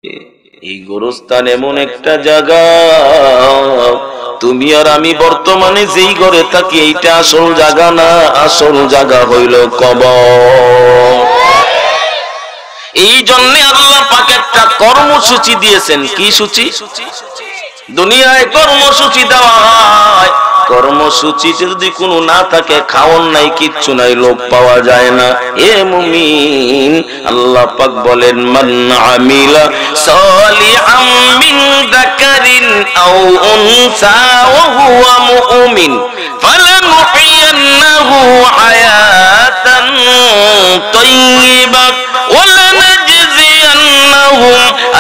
এই গোরস্থান এমন একটা জায়গা, তুমি আর আমি বর্তমানে যেই ঘরে থাকি এইটা আসল জায়গা না, আসল জায়গা হইল কবর। এই জন্য আল্লাহ পাক একটা কর্মসূচি দিয়েছেন। কি সূচি? দুনিয়ায় কর্মসূচি দেওয়া হয়, কর্মসূচি যদি কোনো না থাকে, খাওয়ার নাই, কিচ্ছু নাই, লোক পাওয়া যায় না। এ মুমিন, আল্লাহ পাক বলেন মান আমিলা সালিহাম মিন যাকারিন আও উনসা ওয়া হুয়া মুমিন ফালানুহিয়ান্নাহু হায়াতান তাইয়্যিবা ওয়া লানাজজিয়ান্নাহুম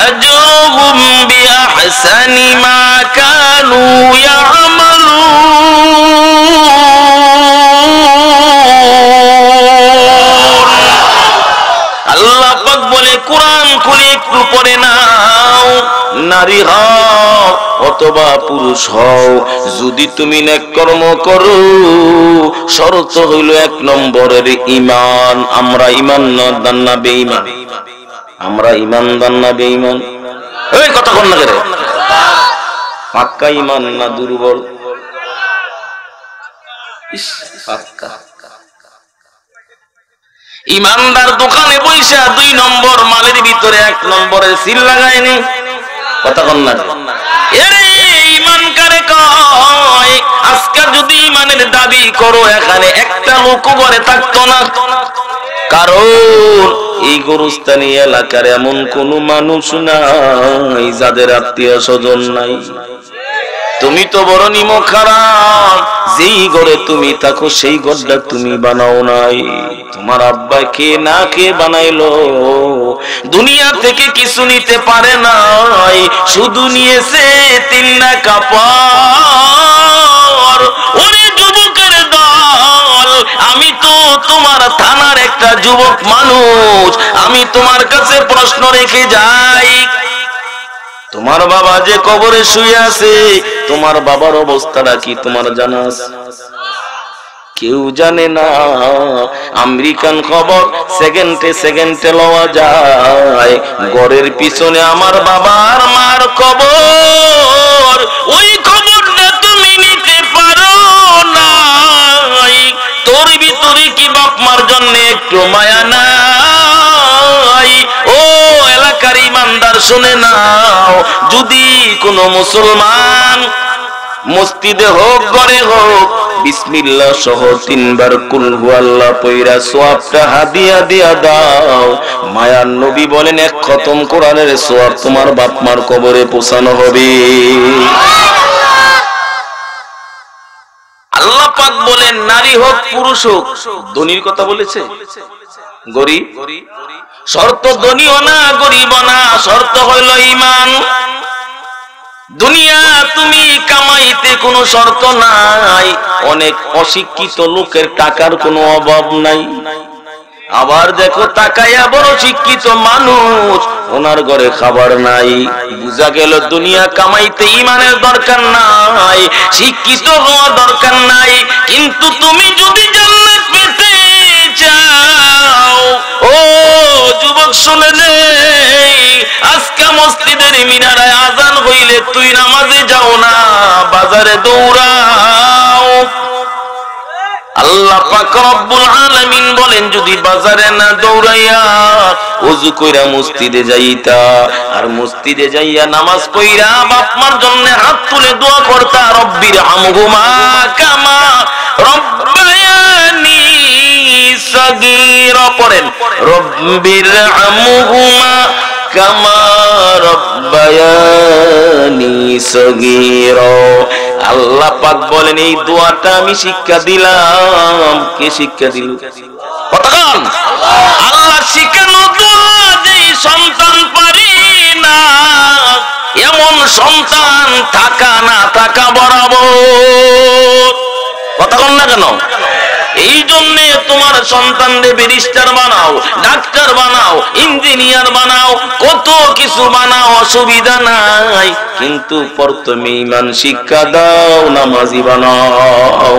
আজরাহুম বিআহসানি মা কানু আল্লাহ পাক বলে, কোরআন খুলে একটু পড়ে নাও, নারী হও অথবা পুরুষ হও, যদি তুমি নেক কর্ম করো, শর্ত হইল 1 নম্বরের ঈমান। আমরা ঈমানদার না বেঈমান? আমরা ঈমানদার না বেঈমান? এই কথা কোন না রে? পাক্কা ঈমান না দুর্বল? পাক্কা ইমানদার দোকানে পয়সা 2 নম্বর মালের ভিতরে 1 নম্বরের সিল লাগায়নি। কথা কন না? এরে ঈমান কারে কয়? আজকে যদি ঈমানের দাবি করো, এখানে একটা লোক ঘরে থাকতো না। কারণ এই গোরস্থানী এলাকার এমন কোন মানুষ নাই যাদের আত্মীয় স্বজন নাই। তুমি তো বড় নিমক খারাপ, যেই ঘরে তুমি থাকো সেই ঘরটা তুমি বানাও নাই। তোমার আব্বা কে না কে বানাইলো, দুনিয়া থেকে কিছু নিতে পারে নাই, শুধু নিয়েছে 3 কাপড়। ওরে যুবকের দল, আমি তো তোমার থানার একটা যুবক মানুষ, আমি তোমার কাছে প্রশ্ন রেখে যাই, তোমার বাবা যে কবরে শুয়ে আছে, তোমার বাবার অবস্থাটা কি তোমার জানা আছে? কেউ জানে না। আমেরিকান খবর সেকেন্ডে সেকেন্ডে লওয়া যায়। ঘরের পিছনে আমার বাবার মার কবর, ওই খবরটা তুমি নিতে পারো না। তোর ভিতরে কি বাপ মার জন্য একটু মায়া নাই? ও এলাকার ইমানদার শুনে নাও, যদি কোন মুসলমান মসজিদে হোক ঘরে হোক বিসমিল্লাহ সহ 3 বার কুল হুয়াল্লাহ পয়রা সওয়াবটা হাদিয়া দিয়া দাও, মায়ার নবী বলেন 1 খতম কোরআনের সওয়াব তোমার বাপ মার কবরে পৌঁছানো হবে। আল্লাহ পাক বলেন নারী হোক পুরুষ হোক, ধনীর কথা বলেছে, গরিব শর্ত ধনীও না গরিব না, শর্ত হইল ঈমান। দুনিয়া তুমি কামাইতে কোনো শর্ত নাই, অনেক অশিক্ষিত লোকের টাকার কোনো অভাব নাই। আবার দেখো তাকায়া বড় শিক্ষিত মানুষ, ওনার ঘরে খাবার নাই। বুঝা গেল দুনিয়া কামাইতে ঈমানের দরকার নাই, শিক্ষিত হওয়া দরকার নাই। কিন্তু তুমি যদি জান্নাত পেতে চাও, ও যুবক শুনে নে, আজকে মসজিদের মিনারায় আজান হইলে তুই নামাজে যাও না, বাজারে দৌড়াও। আল্লাহ পাক রব্বুল আলামিন বলেন যদি বাজারে না দৌড়াইয়া ওযু কইরা মসজিদে যাইতা, আর মসজিদে যাইয়া নামাজ পড়িয়া বাপ মার জন্য হাত তুলে দোয়া করতা, রব্বির হামহুমা কামা রব্বায়ানি সগীরা, পড়েন রব্বির হামহুমা কামা রব্বায়ানি সগীরা। আল্লাহ পাক বলেন এই দোয়াটা আমি শিক্ষা দিলাম। কে শিক্ষা দিল? কতক্ষণ? আল্লাহ শিখানো দোয়া, যে সন্তান পারি না এমন সন্তান থাকা না থাকা বরাবর। কতক্ষণ না কেন? এই জন্য তোমার সন্তানদের ব্যারিস্টার বানাও, ডাক্তার বানাও, ইঞ্জিনিয়ার বানাও, কত কিছু বানাও, অসুবিধা নাই, কিন্তু প্রথমে ঈমান শিক্ষা দাও, নামাজি বানাও।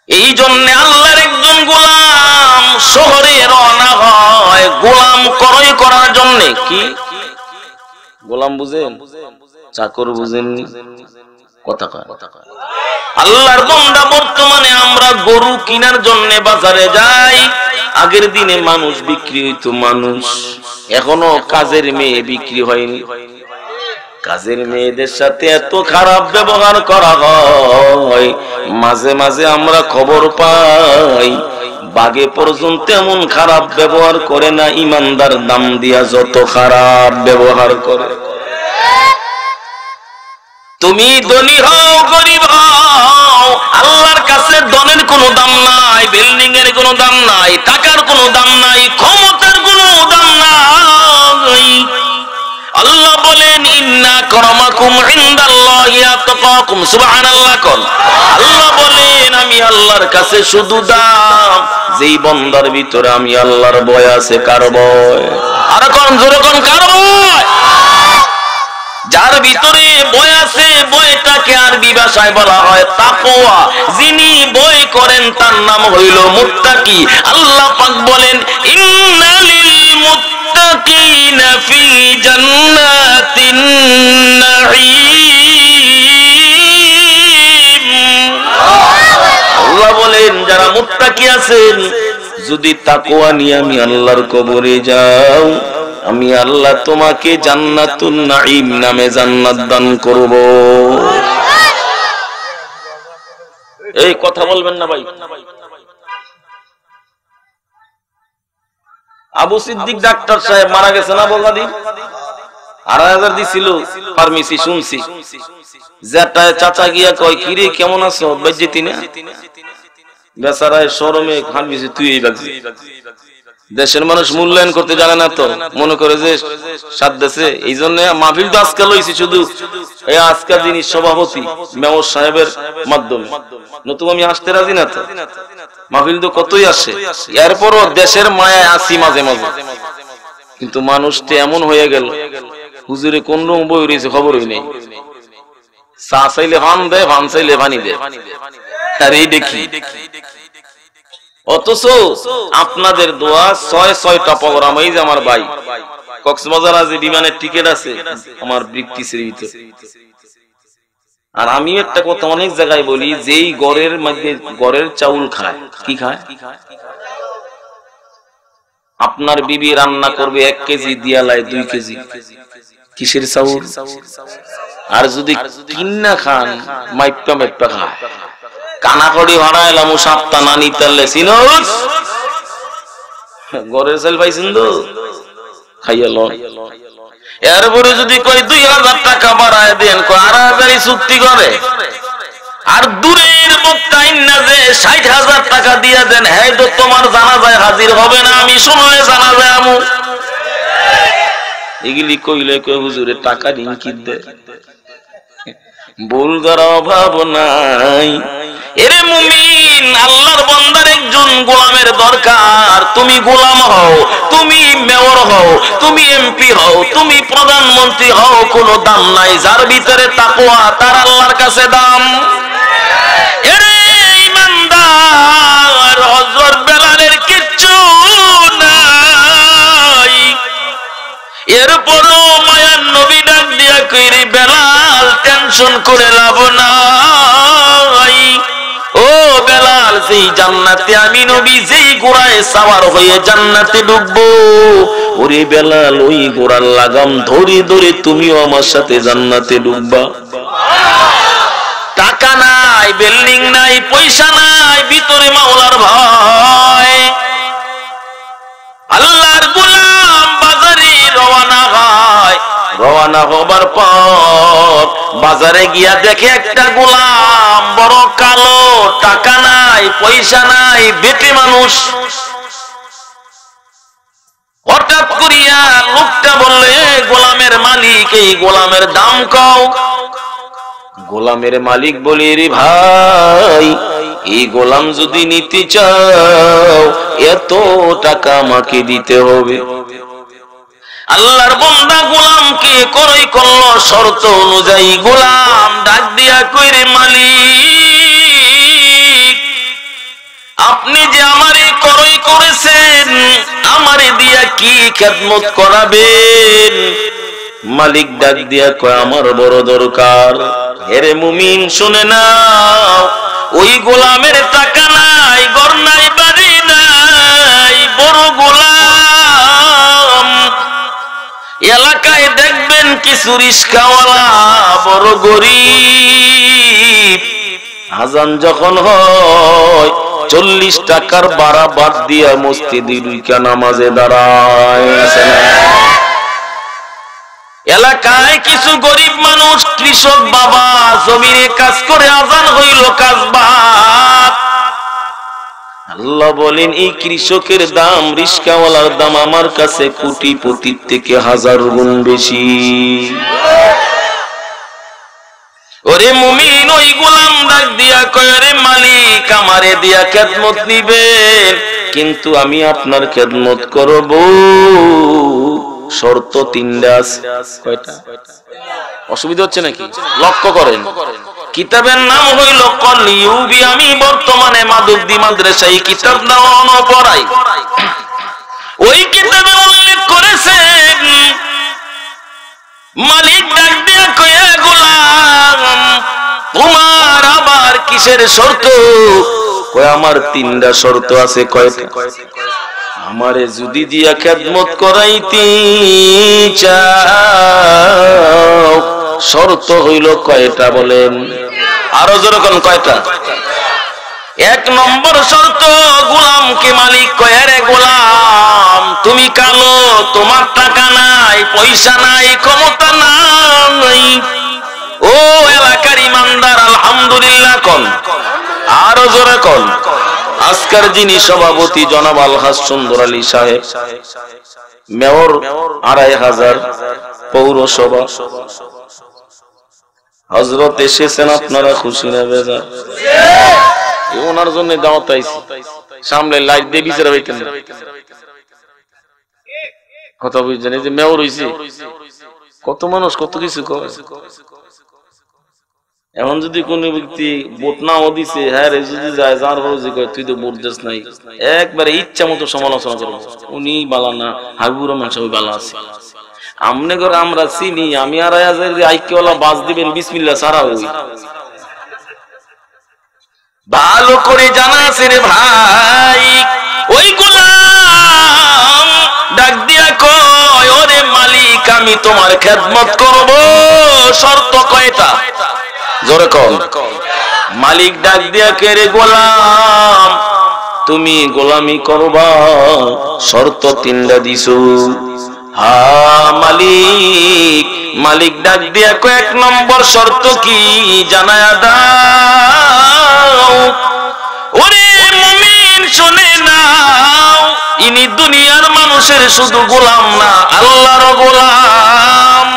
এই জন্য আল্লাহর একজন গোলাম শহরে রওনা হয়, গোলাম ক্রয় করার জন্য। কি গোলাম বুঝেন? চাকর বুঝেননি? কথা কয়। আল্লাহর বান্দা, বর্তমানে আমরা গরু কেনার জন্য বাজারে যাই। আগের দিনে মানুষ বিক্রি হইতো মানুষ, এখনো কাজের মেয়ে বিক্রি হয়নি। কাজের মেয়েদের সাথে এত খারাপ ব্যবহার করা হয়, মাঝে মাঝে আমরা খবর পাই বাগে পর্যন্ত এমন খারাপ ব্যবহার করে না, ইমানদার দাম দিয়া যত খারাপ ব্যবহার করে। তুমি ধনী হও গরিব হও, আল্লাহর কাছে ধনের কোনো দাম নাই, বিল্ডিং এর কোনো দাম নাই, টাকার কোনো দাম নাই, ক্ষমতার কোনো দাম নাই। আল্লাহ বলেন ইন্না আকরামাকুম ইনদাল্লাহি আতকাকুম। সুবহানাল্লাহ কোন। আল্লাহ বলেন আমি আল্লাহর কাছে শুধু দাম যেই বান্দার ভিতরে আমি আল্লাহর ভয় আছে। কার ভয়? আর কোন জোরে কোন কার ভয়? যার ভিতরে ভয় আছে, ভয়টাকে আরবি ভাষায় বলা হয় তাকওয়া। যিনি ভয় করেন তার নাম হইল মুত্তাকি। আল্লাহ পাক বলেন ইন্নালিল মুত্তাকিনা ফি জান্নাতিন নাঈম। আল্লাহ বলেন যারা মুত্তাকি আছেন, যদি তাকওয়া নিয়ে আমি আল্লাহর কবরে যাও, আমি আল্লাহ তোমাকে জান্নাতুন নাঈম নামে জান্নাত দান করব। এই কথা বলবেন না ভাই। আবু সিদ্দিক ডাক্তার সাহেব মারা গেছে না? বলদি 2,500 দিছিল ফার্মেসি। শুনছি যেটা চাচা গিয়া কয় কিরে কেমন আছো, বেজ্জতি না? বেচারায় শরমে ফার্মেসি তুই এই বাগছি। দেশের মানুষ মূল্যায়ন করতে জানে না তো, মনে করে যে সাত দেশে। এই জন্য মাহফিল তো আজকাল হয়েছে শুধু এই আজকাল জিনিস সভাপতি মেয়র সাহেবের মাধ্যমে, নতুবা আমি আসতে রাজি না তো। মাহফিল তো কতই আসে, এরপরও দেশের মায়ায় আসি মাঝে মাঝে। কিন্তু মানুষটা এমন হয়ে গেল, হুজুরে কোন রকম বই রয়েছে খবরই নেই। চা চাইলে ভান দেয়, ভান চাইলে ভানি দেয়। আর এই দেখি, অথচ আপনাদের দোয়া 6-6টা প্রোগ্রাম। এই যে আমার ভাই কক্সবাজার আজ বিমানের টিকিট আছে আমার ব্রিটিশের ভিতরে। আর আমি একটা কথা অনেক জায়গায় বলি, যেই গড়ের মধ্যে গড়ের চাউল খায়, কি খায়? আপনার বিবি রান্না করবে 1 কেজি দিয়ালায় 2 কেজি কিসের চাউল? আর যদি কিন্না খান মাইপা মাইপা খায়। কানাকড়ি ভাড়াইলাম সাপ্তা নানি তালে সিনোস গরের সেল পাইছেন তো খাইয়া লন। এরপরে যদি কই 2,000 টাকা বাড়ায় দেন, 8,000 চুক্তি করে। আর দূরের বক্তাই না যে 60,000 টাকা দিয়া দেন, হ্যাঁ তো তোমার জানাজায় হাজির হবে না, আমি সময়ে জানাজায় আমু। এগুলি কইলে কই হুজুরে টাকা রিঙ্কিত দেয়, ভুল করার অভাব নাই। এরে মুমিন, আল্লাহর বান্দার একজন গোলামের দরকার। তুমি গোলাম হও, তুমি মেয়র হও, তুমি এমপি হও, তুমি প্রধানমন্ত্রী হও, কোনো দাম নাই। যার ভিতরে তাকওয়া তার আল্লাহর কাছে দাম। এরে ইমানদার, হযরত বেলালের কিচ্ছু নাই, এরপরও মায়ার নবী ডাক দিয়া কইরে বেলাল টেনশন করে লাভ নাই। ও বেলাল, যেই জান্নাতে আমি নবী যেই ঘোড়ায় সাওয়ার হয়ে জান্নাতে ঢুকবো, ওরে বেলাল ওই ঘোড়ার লাগাম ধরে ধরে তুমিও আমার সাথে জান্নাতে ঢুকবা। টাকা নাই, বিল্ডিং নাই, পয়সা নাই, ভিতরে মাওলার ভয়। আল্লাহর গোলাম বাজারে রওনা হয়। রওনা হবার পর বাজারে গিয়া দেখে একটা গোলাম বড় কালো, টাকা নাই, পয়সা নাই, বেটে মানুষ। হঠাৎ করিয়া লোকটা বললে, গোলামের মালিক, এই গোলামের দাম কও। গোলামের মালিক বলে, রে ভাই, এই গোলাম যদি নিতে চাও এত টাকা আমাকে দিতে হবে। আল্লাহর বান্দা গোলামকে ক্রয় করলো শর্ত অনুযায়ী। গোলাম ডাক দিয়া কইরে, মালিক আপনি যে আমারে করই করেছেন, আমারে দিয়া কি খেদমত করাবেন? মালিক ডাক দিয়া কয় আমার বড় দরকার। হেরে মুমিন শুনে নাও, ওই গোলামের টাকা নাই, ঘর নাই, বাড়ি নাই, বড় গোলাম। এলাকায় দেখবেন কিছু রিস্কাওয়ালা বড় গরিব, আজান যখন হয় 40 টাকার ভাড়া বাদ দিয়া মসজিদে ঢুইকা নামাজে দাঁড়ায়। এলাকায় কিছু গরিব মানুষ, কৃষক বাবা, জমিনে কাজ করে আজান হইল কাজ বাদ। আল্লাহ বলেন এই কৃষকের দাম, রিস্কাওয়ালার দাম আমার কাছে কোটিপতির থেকে 1000 গুণ বেশি। ওরে মুমিন, ওই গোলাম ডাক দিয়া কয় রে মালিক, আমারে দিয়া খেদমত নিবেন, কিন্তু আমি আপনার খেদমত করব, শর্ত 3টা আছে। কয়টা? অসুবিধা হচ্ছে নাকি? লক্ষ্য করেন, কিতাবের নাম হইল কলিউবি। আমি বর্তমানে মাধবদী মাদ্রাসায় কিতাব নাও পড়াই। ওই কিতাবে উল্লেখ করেছেন মালিক ডাক দিয়া কয় গোলাম, তোমার আবার কিসের শর্ত? কয় আমার 3টা শর্ত আছে। কয়টা? আমারে যদি দিয়া খেদমত করাইতে চাও, শর্ত হইল কয়টা বলেন? আরো যেরকম কয়টা? 1 নম্বর শর্ত, গোলামকে মালিক কয় রে গোলাম, তুমি কালো, তোমার টাকা নাই, পয়সা নাই, ক্ষমতা নাই। ও এলাকার ইমানদার আলহামদুলিল্লাহ কোন? আরো জোরে কোন? আজকের যিনি সভাপতি জনাব আলহাজ সুন্দর আলী সাহেব, মেয়র 2500, পৌরসভা হযরত এসেছেন, আপনারা খুশি না বেজার? ওনার জন্য দাওয়াত আইছি, সামনে লাইট দিয়ে বিচার হইতেন কথা বুঝছেন? এই যে মেয়র হইছে, কত মানুষ কত কিছু করে। এমন যদি কোন ব্যক্তি ভোট নাও দিছে, হ্যাঁ রে যদি যায়, যার হরজি কয় তুই তো ভোট দিস নাই, একবারে ইচ্ছা মতো সমালোচনা করবো, উনি বালা না, হাবিবুর রহমান সাহেব বালা আছে। আমনে করে আমরা চিনি, আমি আর আইকিওয়ালা বাস দিবেন বিসমিল্লাহ সারা হই। ভালো করে জানা আছে রে ভাই। ওই গোলাম ডাক দিয়া কয় ওরে মালিক, আমি তোমার খেদমত করব, শর্ত কয়টা? জোরে কোন? মালিক ডাক দিয়া কে রে গোলাম, তুমি গোলামি করবা, শর্ত 3টা দিছো। হা মালিক। মালিক ডাক দিয়া কয় 1 নম্বর শর্ত কি জানায়া দাও। ওরে মুমিন শুনে নাও, ইনি দুনিয়ার মানুষের শুধু গোলাম না, আল্লাহর গোলাম।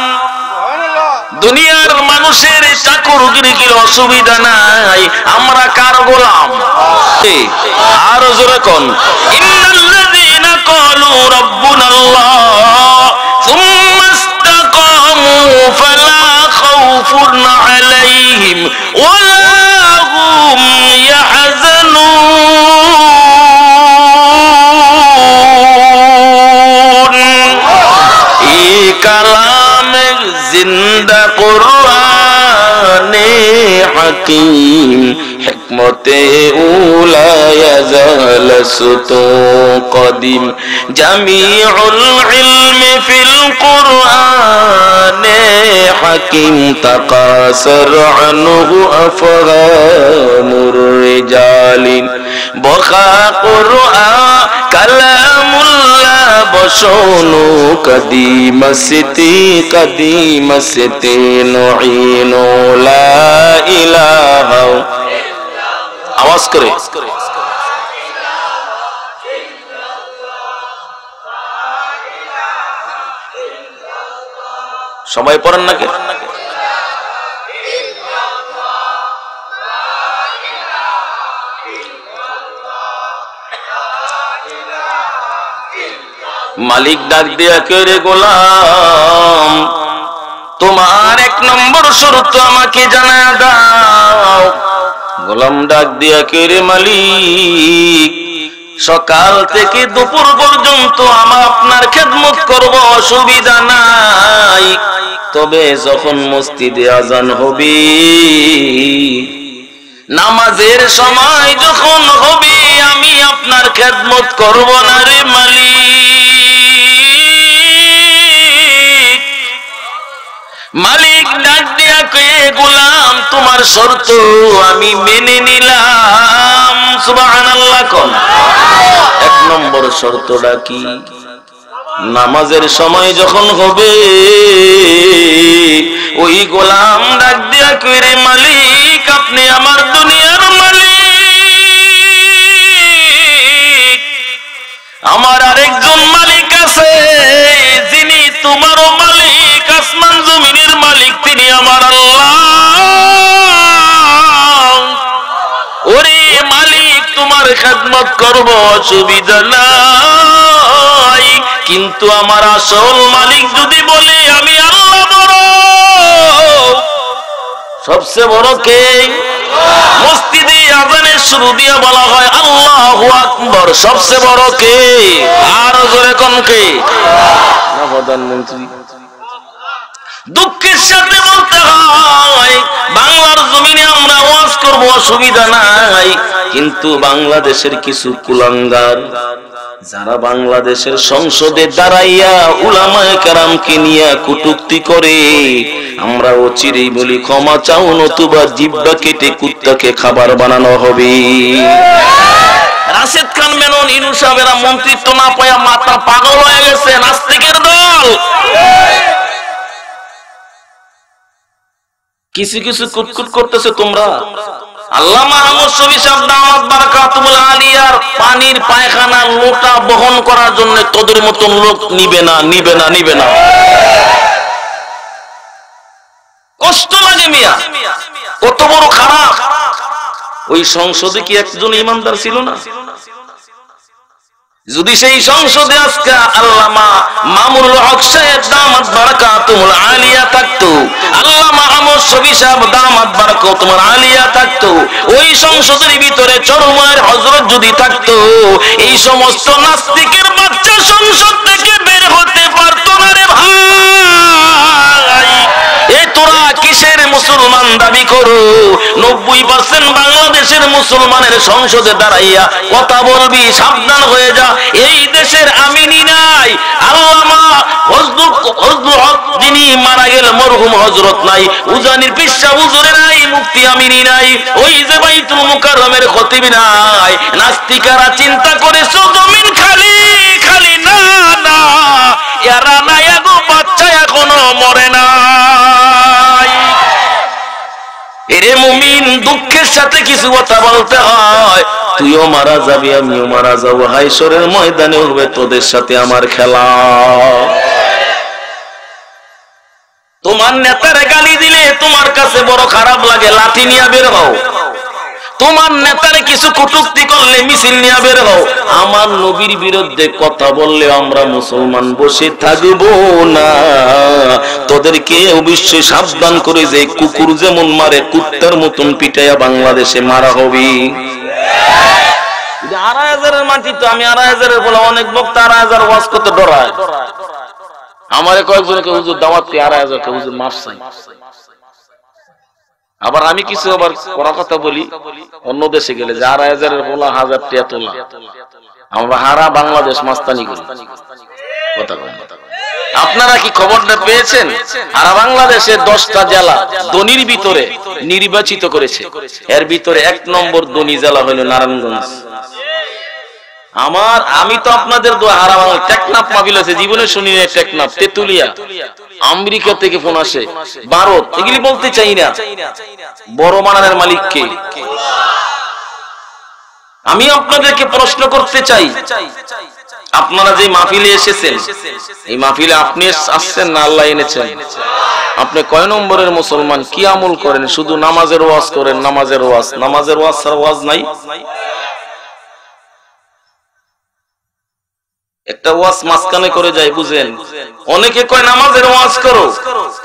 দুনিয়ার মানুষের চাকরগিরির অসুবিধা নাই, আমরা কার গোলাম? আরো জোরে কোন? ইন্নাল্লাযীনা ক্বালু রাব্বুনাল্লাহ সুম্মা ইসতাকামু ফালা খাউফুন আলাইহিম ওয়ালা হুম ইয়াহজানুন। এই কালামে জিন্দা কুরআনে হাকিম, হিকমতে উলা ইয়াজাল সুতু কদিম, জামিউল ইলমি ফিল কুরআনে হাকিম, তাকাসার আনহু আফহামুর রিজালিন, বখা কুরআন কালামুল্লাহ বশনু কদিমসতি কদিমসতি নুইনু লা ইলাহা। আওয়াজ করে সবাই পড়েন নাকি? মালিক ডাক দিয়া কে রে গোলাম, তোমার 1 নম্বর শর্ত আমাকে জানা দাও। গোলাম ডাক দিয়া কইরে মালিক সকাল থেকে দুপুর পর্যন্ত আমি আপনার খেদমত করব, অসুবিধা নাই, তবে যখন মসজিদে আজান হবে, নামাজের সময় যখন হবে, আমি আপনার খেদমত করব না রে মালিক। মালিক ডাক দিয়া কয়ে গোলাম তোমার শর্ত আমি মেনে নিলাম। সুবহানাল্লাহ কোন। এক নম্বর শর্তটা কি? নামাজের সময় যখন হবে ওই গোলাম ডাক দিয়া কইরে মালিক আপনি আমার দুনিয়ার মালিক, আমার আরেকজন মালিক আছে যিনি তোমারও মালিক, আসমান জমিনের মালিক, তিনি আমার আল্লাহ। ওরে মালিক তোমার খেদমত করব, অসুবিধা নাই, কিন্তু আমার আসল মালিক যদি বলে আমি আল্লাহ বড়, সবচেয়ে বড় কে? মসজিদে আযানের শুরু দিয়ে বলা হয় আল্লাহু আকবার, সবচেয়ে বড় কে? আর জোরে কোন কে? না প্রধানমন্ত্রী। দুঃখের সাথে বলতে হয় বাংলার জমিনে আমরা ওয়াজ করব, অসুবিধা নাই, কিন্তু বাংলাদেশের কিছু কুলাঙ্গার যারা বাংলাদেশের সংসদে দাঁড়াইয়া উলামায়ে কেরামকে নিয়ে কটূক্তি করে, আমরা অচিরেই বলি ক্ষমা চাও নতুবা জিহ্বা কেটে কুত্তাকে খাবার বানানো হবে। রাশেদ খান মেনন ইউনূস সাহেবেরা মন্ত্রিত্ব না পায়া মাথা পাগল হয়ে গেছে, নাস্তিকের দল। কিছু কিছু কুটকুট করতেছে তোমরা। আল্লামা আহমদ শফী সাহেব দামাত বারাকাতুল আলিয়ার পানির পায়খানা লোটা বহন করার জন্য তোদের মতন লোক নিবে না, নিবে না, নিবে না। কষ্ট লাগে মিয়া, কত বড় খারাপ। ওই সংসদে কি একজন ইমানদার ছিল না? যদি সেই সংসদে আজকে আল্লামা মামুনুল হক সাহেব দামাত বারাকাতুল আলিয়া থাকতো, আল্লামা আহমদ শফী সাহেব দামাত বারাকাতুল আলিয়া থাকতো, ওই সংসদের ভিতরে চরমায়ের হযরত যদি থাকতো, এই সমস্ত নাস্তিকের বাচ্চা সংসদ থেকে বের হতে পারতো না রে ভাই। এ তোরা কিসের মুসলমান দাবি করো? 90% বাংলাদেশের মুসলমানের সংসদে দাঁড়াইয়া কথা বলবি, সাবধান হয়ে যা। এই দেশের আমিনী নাই, আল্লামা ফজলুল হক যিনি মারা গেল মরহুম হযরত নাই, উজানির পিসা হুজুরে নাই, মুফতি আমিনী নাই, ওই যে বাইতুল মুকাররমের খতিব নাই। নাস্তিকারা চিন্তা করেছো জমিন খালি খালি, না না, এরা নাই, এগো বাচ্চা এখনো মরে নাই। এরে মুমিন, দুঃখের সাথে কিছু কথা বলতে হয়। তুইও মারা যাবি, আমিও মারা যাবো, হাইশরের ময়দানে হবে তোদের সাথে আমার খেলা। তোমার নেতারে গালি দিলে তোমার কাছে বড় খারাপ লাগে, লাঠি নিয়ে বের হও। তোমার নেতারে কিছু কটূক্তি করলে মিছিল নিয়ে বের হও। আমার নবীর বিরুদ্ধে কথা বললে আমরা মুসলমান বসে থাকবো না। তোদেরকে অবশ্যই সাবধান করে যে কুকুর যেমন মারে, কুত্তার মতন পিটাইয়া বাংলাদেশে মারা হবে। ২,৫০০ মাটি তো আমি ২,৫০০ বলে অনেক বক্তা ২,৫০০ ওয়াজ করতে ডরায়। আমারে কয়েকজনকে হুজুর দাওয়াত দিয়ে ২,৫০০ কে হুজুর মাফ চাই। আবার আমি কিছু আবার করা কথা বলি অন্য দেশে গেলে যে ২,৫০০ বলা ১,০০০ টাকা তোলা, আমরা হারা বাংলাদেশ মাস্তানি করি। কথা বলেন, আপনারা কি খবরটা পেয়েছেন? সারা বাংলাদেশে ১০টা জেলা দনির ভিতরে নির্বাচিত করেছে, এর ভিতরে ১ নম্বর দনি জেলা হলো নারায়ণগঞ্জ। আমি তো আপনাদের দোয়া হারা বাংলা টেকনাফ মাহফিল আছে, জীবনে শুনি না টেকনাফ, তেতুলিয়া, আমেরিকা থেকে ফোন আসে, ভারত, এগুলি বলতে চাই না। বড় মানানের মালিক কে? আমি আপনাদেরকে প্রশ্ন করতে চাই, আপনারা যে মাহফিলে এসেছেন, এই মাহফিলে আপনি আসছেন না আল্লাহ এনেছেন? আপনি কয় নম্বরের মুসলমান? কি আমল করেন? শুধু নামাজের ওয়াজ করেন, নামাজের ওয়াজ, নামাজের ওয়াজ ছাড়া ওয়াজ নাই। একটা ওয়াজ মাঝখানে করে যায়, বুঝেন? অনেকে কয় নামাজের ওয়াজ করো।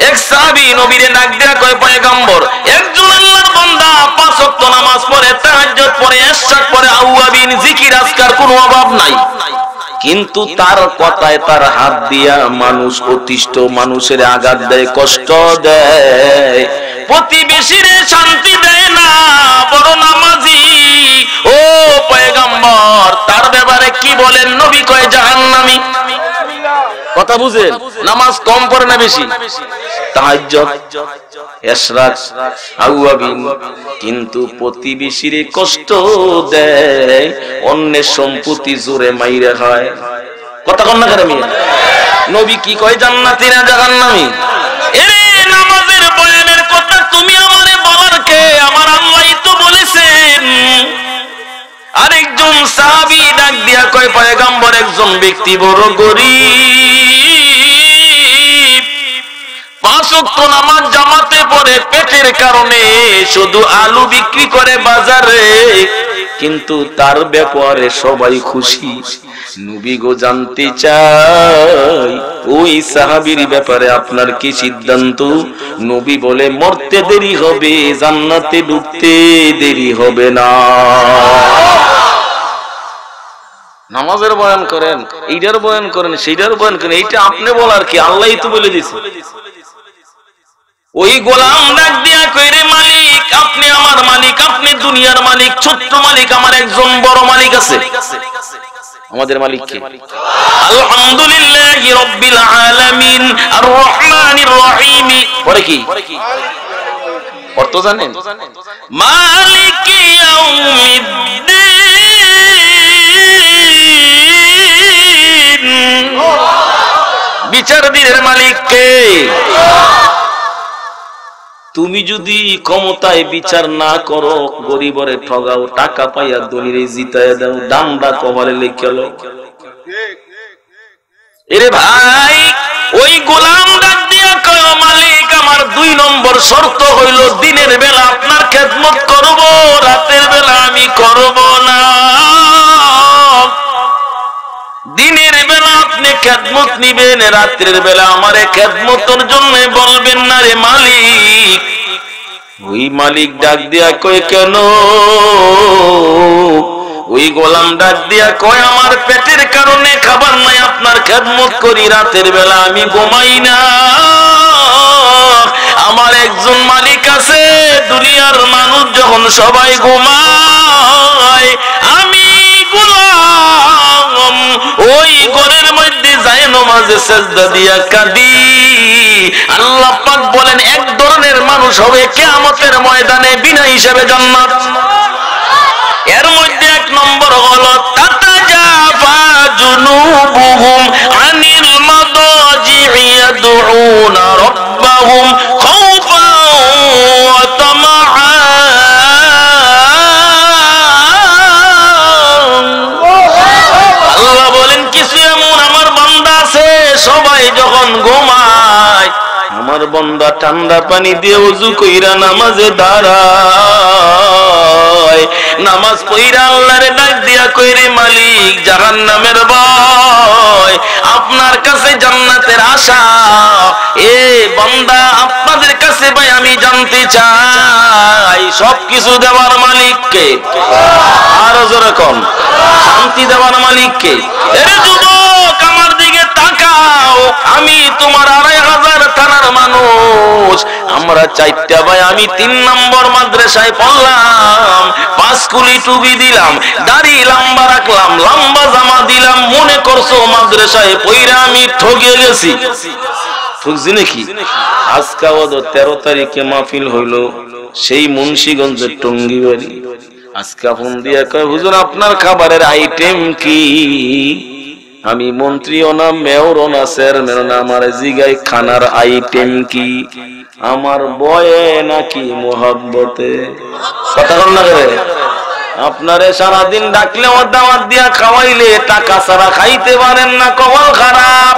এক সাহাবী নবীরে ডাক দেয়া কয়, পয়গম্বর, একজন আল্লাহর বান্দা 5 ওয়াক্ত নামাজ পড়ে, তাহাজ্জুদ পড়ে, ইশরাক পড়ে, আওয়াবিন জিকির আজকার কোনো অভাব নাই, কিন্তু তার কথায় তার হাত দিয়া মানুষ অতিষ্ঠ, মানুষের আঘাত দেয়, কষ্ট দেয়, প্রতিবেশীরে শান্তি দেয় না, বড় নামাজি। ও পয়গম্বর, তার ব্যাপারে কি বলেন? নবী কয় জাহান্নামী। কথা বুঝেন? নামাজ কম পড়ে না বেশি? তাহাজ্জুদ, ইশরাক, আওয়াবিন, কিন্তু প্রতিবেশীরে কষ্ট দেয়, অন্যের সম্পত্তি জোরে মাইরা খায়। কথা কন না করে মিয়া? নবী কি কয় জান্নাতি না জাহান্নামী? এরে নামাজের বয়ানের কথা তুমি আমারে বলার কে? আমার আল্লাহই তো বলেছেন। আরেকজন সাহাবী ডাক দিয়া কয় পয়গম্বর, একজন ব্যক্তি বড় গরীব, 5 ওয়াক্ত নামাজ জামাতে পড়ে, পেটের কারণে শুধু আলু বিক্রি করে বাজারে, কিন্তু তার ব্যাপারে সবাই খুশি। নবী গো জানতে চাই ওই সাহাবীর ব্যাপারে আপনার কি সিদ্ধান্ত? নবী বলে মরতে দেরি হবে, জান্নাতে ঢুকতে দেরি হবে না। নামাজের বয়ান করেন, এইটার বয়ান করেন, সেইটার বয়ান করেন, এইটা আপনি বলার কি? আল্লাহই তো বলে দিয়েছে। ওই গোলাম ডাক দিয়া কইরে, মালিক আপনি আমার মালিক, আপনি দুনিয়ার মালিক, ছোট্ট মালিক, আমার একজন বড় মালিক আছে। আমাদের মালিক কে? আলহামদুলিল্লাহি রাব্বিল আলামিন আর রহমানির রহিম। পরে কি অর্থ জানেন? মালিক ইয়াউমিদ্দিন, বিচার দিনের মালিক কে? তুমি যদি ক্ষমতায় বিচার না করো, গরিবরে ঠগাও, টাকা পাইয়া দলিরে জিতায় দাও, দামটা কমালে লেখালো। এরে ভাই, ওই গোলাম ডাক দিয়া কয়, মালিক আমার 2 নম্বর শর্ত হইল, দিনের বেলা আপনার খেদমত করব, রাতের বেলা আমি করব না। দিনের বেলা আপনি খেদমত নিবেন, রাতের বেলা আমারে খেদমতের জন্য বলবেন না রে মালিক। ওই মালিক ডাক দিয়া কয়, কেন? ওই গোলাম ডাক দিয়া কয়, আমার পেটের কারণে খাবার নাই, আপনার খেদমত করি, রাতের বেলা আমি ঘুমাই না। আমার একজন মালিক আছে, দুনিয়ার মানুষ যখন সবাই ঘুমায়, আমি গোলাম ওই ঘরের মধ্যে যায় নামাজে সেজদা দিয়া কাঁদি। আল্লাহ পাক বলেন, এক ধরনের মানুষ হবে কিয়ামতের ময়দানে বিনা হিসাবে জান্নাত। এর মধ্যে 1 নম্বর হলো তাতাজাফা জুনুবুহুম আনিল মাদাজি'i ইয়াদউনা রাব্বাহুম খাওফান ওয়া তামাআন। আল্লাহ বলেন, কিছু এমন আমার বান্দা আছে, সবাই যখন ঘুমায়, আমার বান্দা ঠান্ডা পানি দিয়ে ওযু কইরা নামাজে দাঁড়ায়, নামাজ পড়া আল্লাহরে ডাক দিয়া কইরে, মালিক জাহান্নামের ভয়, আপনার কাছে জান্নাতের আশা। এ বান্দা, আপনাদের কাছে ভাই আমি জানতে চাই, সবকিছু দেওয়ার মালিক কে? আরো জোরে কোন? শান্তি দেওয়ার মালিক কে? এরে যুবক, আমার দিকে তাকাও, আমি তোমার 2500 থানার মানুষ, আমরা 4টা ভাই, আমি 3 নম্বর মাদ্রাসায় পড়লাম, 5 কুলি টুপি দিলাম, দাড়ি লম্বা রাখলাম, লম্বা জামা দিলাম, মনে করছো মাদ্রাসায় পইরা আমি ঠকে গেছি? ঠকছি নাকি? আজকে 13 তারিখে মাহফিল হইল, সেই মুন্সিগঞ্জের টঙ্গিবাড়ি। আজকে ফোন দিয়া কয়, হুজুর আপনার খাবারের আইটেম কি? আমি মন্ত্রীও না, মেয়রও না, চেয়ারম্যানও না, আমার জিগাই খানার আইটেম কি? আমার বয়ে নাকি মোহাব্বতে? কথা বল না রে। আপনারে সারাদিন ডাকলে ও দাওয়াত দিয়া খাওয়াইলে টাকা ছাড়া খাইতে পারেন না, কপাল খারাপ।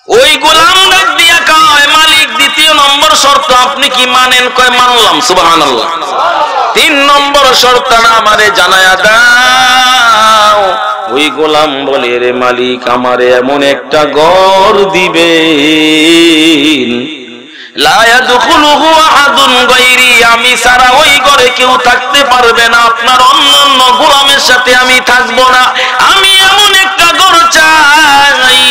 ওই গোলাম ডাক দিয়া কয়, মালিক 2 নম্বর শর্ত আপনি কি মানেন? কয় মানলাম, সুবহানাল্লাহ। 3 নম্বর শর্ত আমারে জানায়া দাও। ওই গোলাম বলে, রে মালিক আমারে এমন একটা ঘর দিবেন লা ইয়াদখুলুহু আহাদুন গায়রি, আমি ছাড়া ওই ঘরে কেউ থাকতে পারবে না, আপনার অন্যান্য গোলামের সাথে আমি থাকব না। আমি এমন একটা ঘর চাই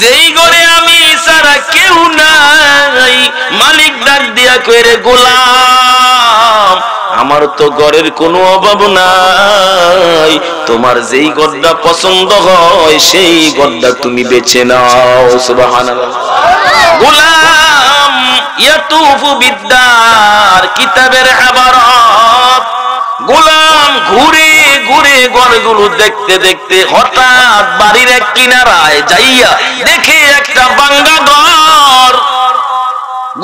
যেই ঘরে আমি ছাড়া কেউ নাই। মালিক ডাক দিয়া কইরে, গোলাম আমার তো ঘরের কোনো অভাব নাই, তোমার যেই ঘরটা পছন্দ হয় সেই ঘরটা তুমি বেছে নাও। সুবহানাল্লাহ। গোলাম ইয়াতুফু বিদ্দার, কিতাবের ইবারত, গোলাম ঘুরে ঘুরে ঘরগুলো দেখতে দেখতে হঠাৎ বাড়ির এক কিনারায় যাইয়া দেখে একটা ভাঙা ঘর।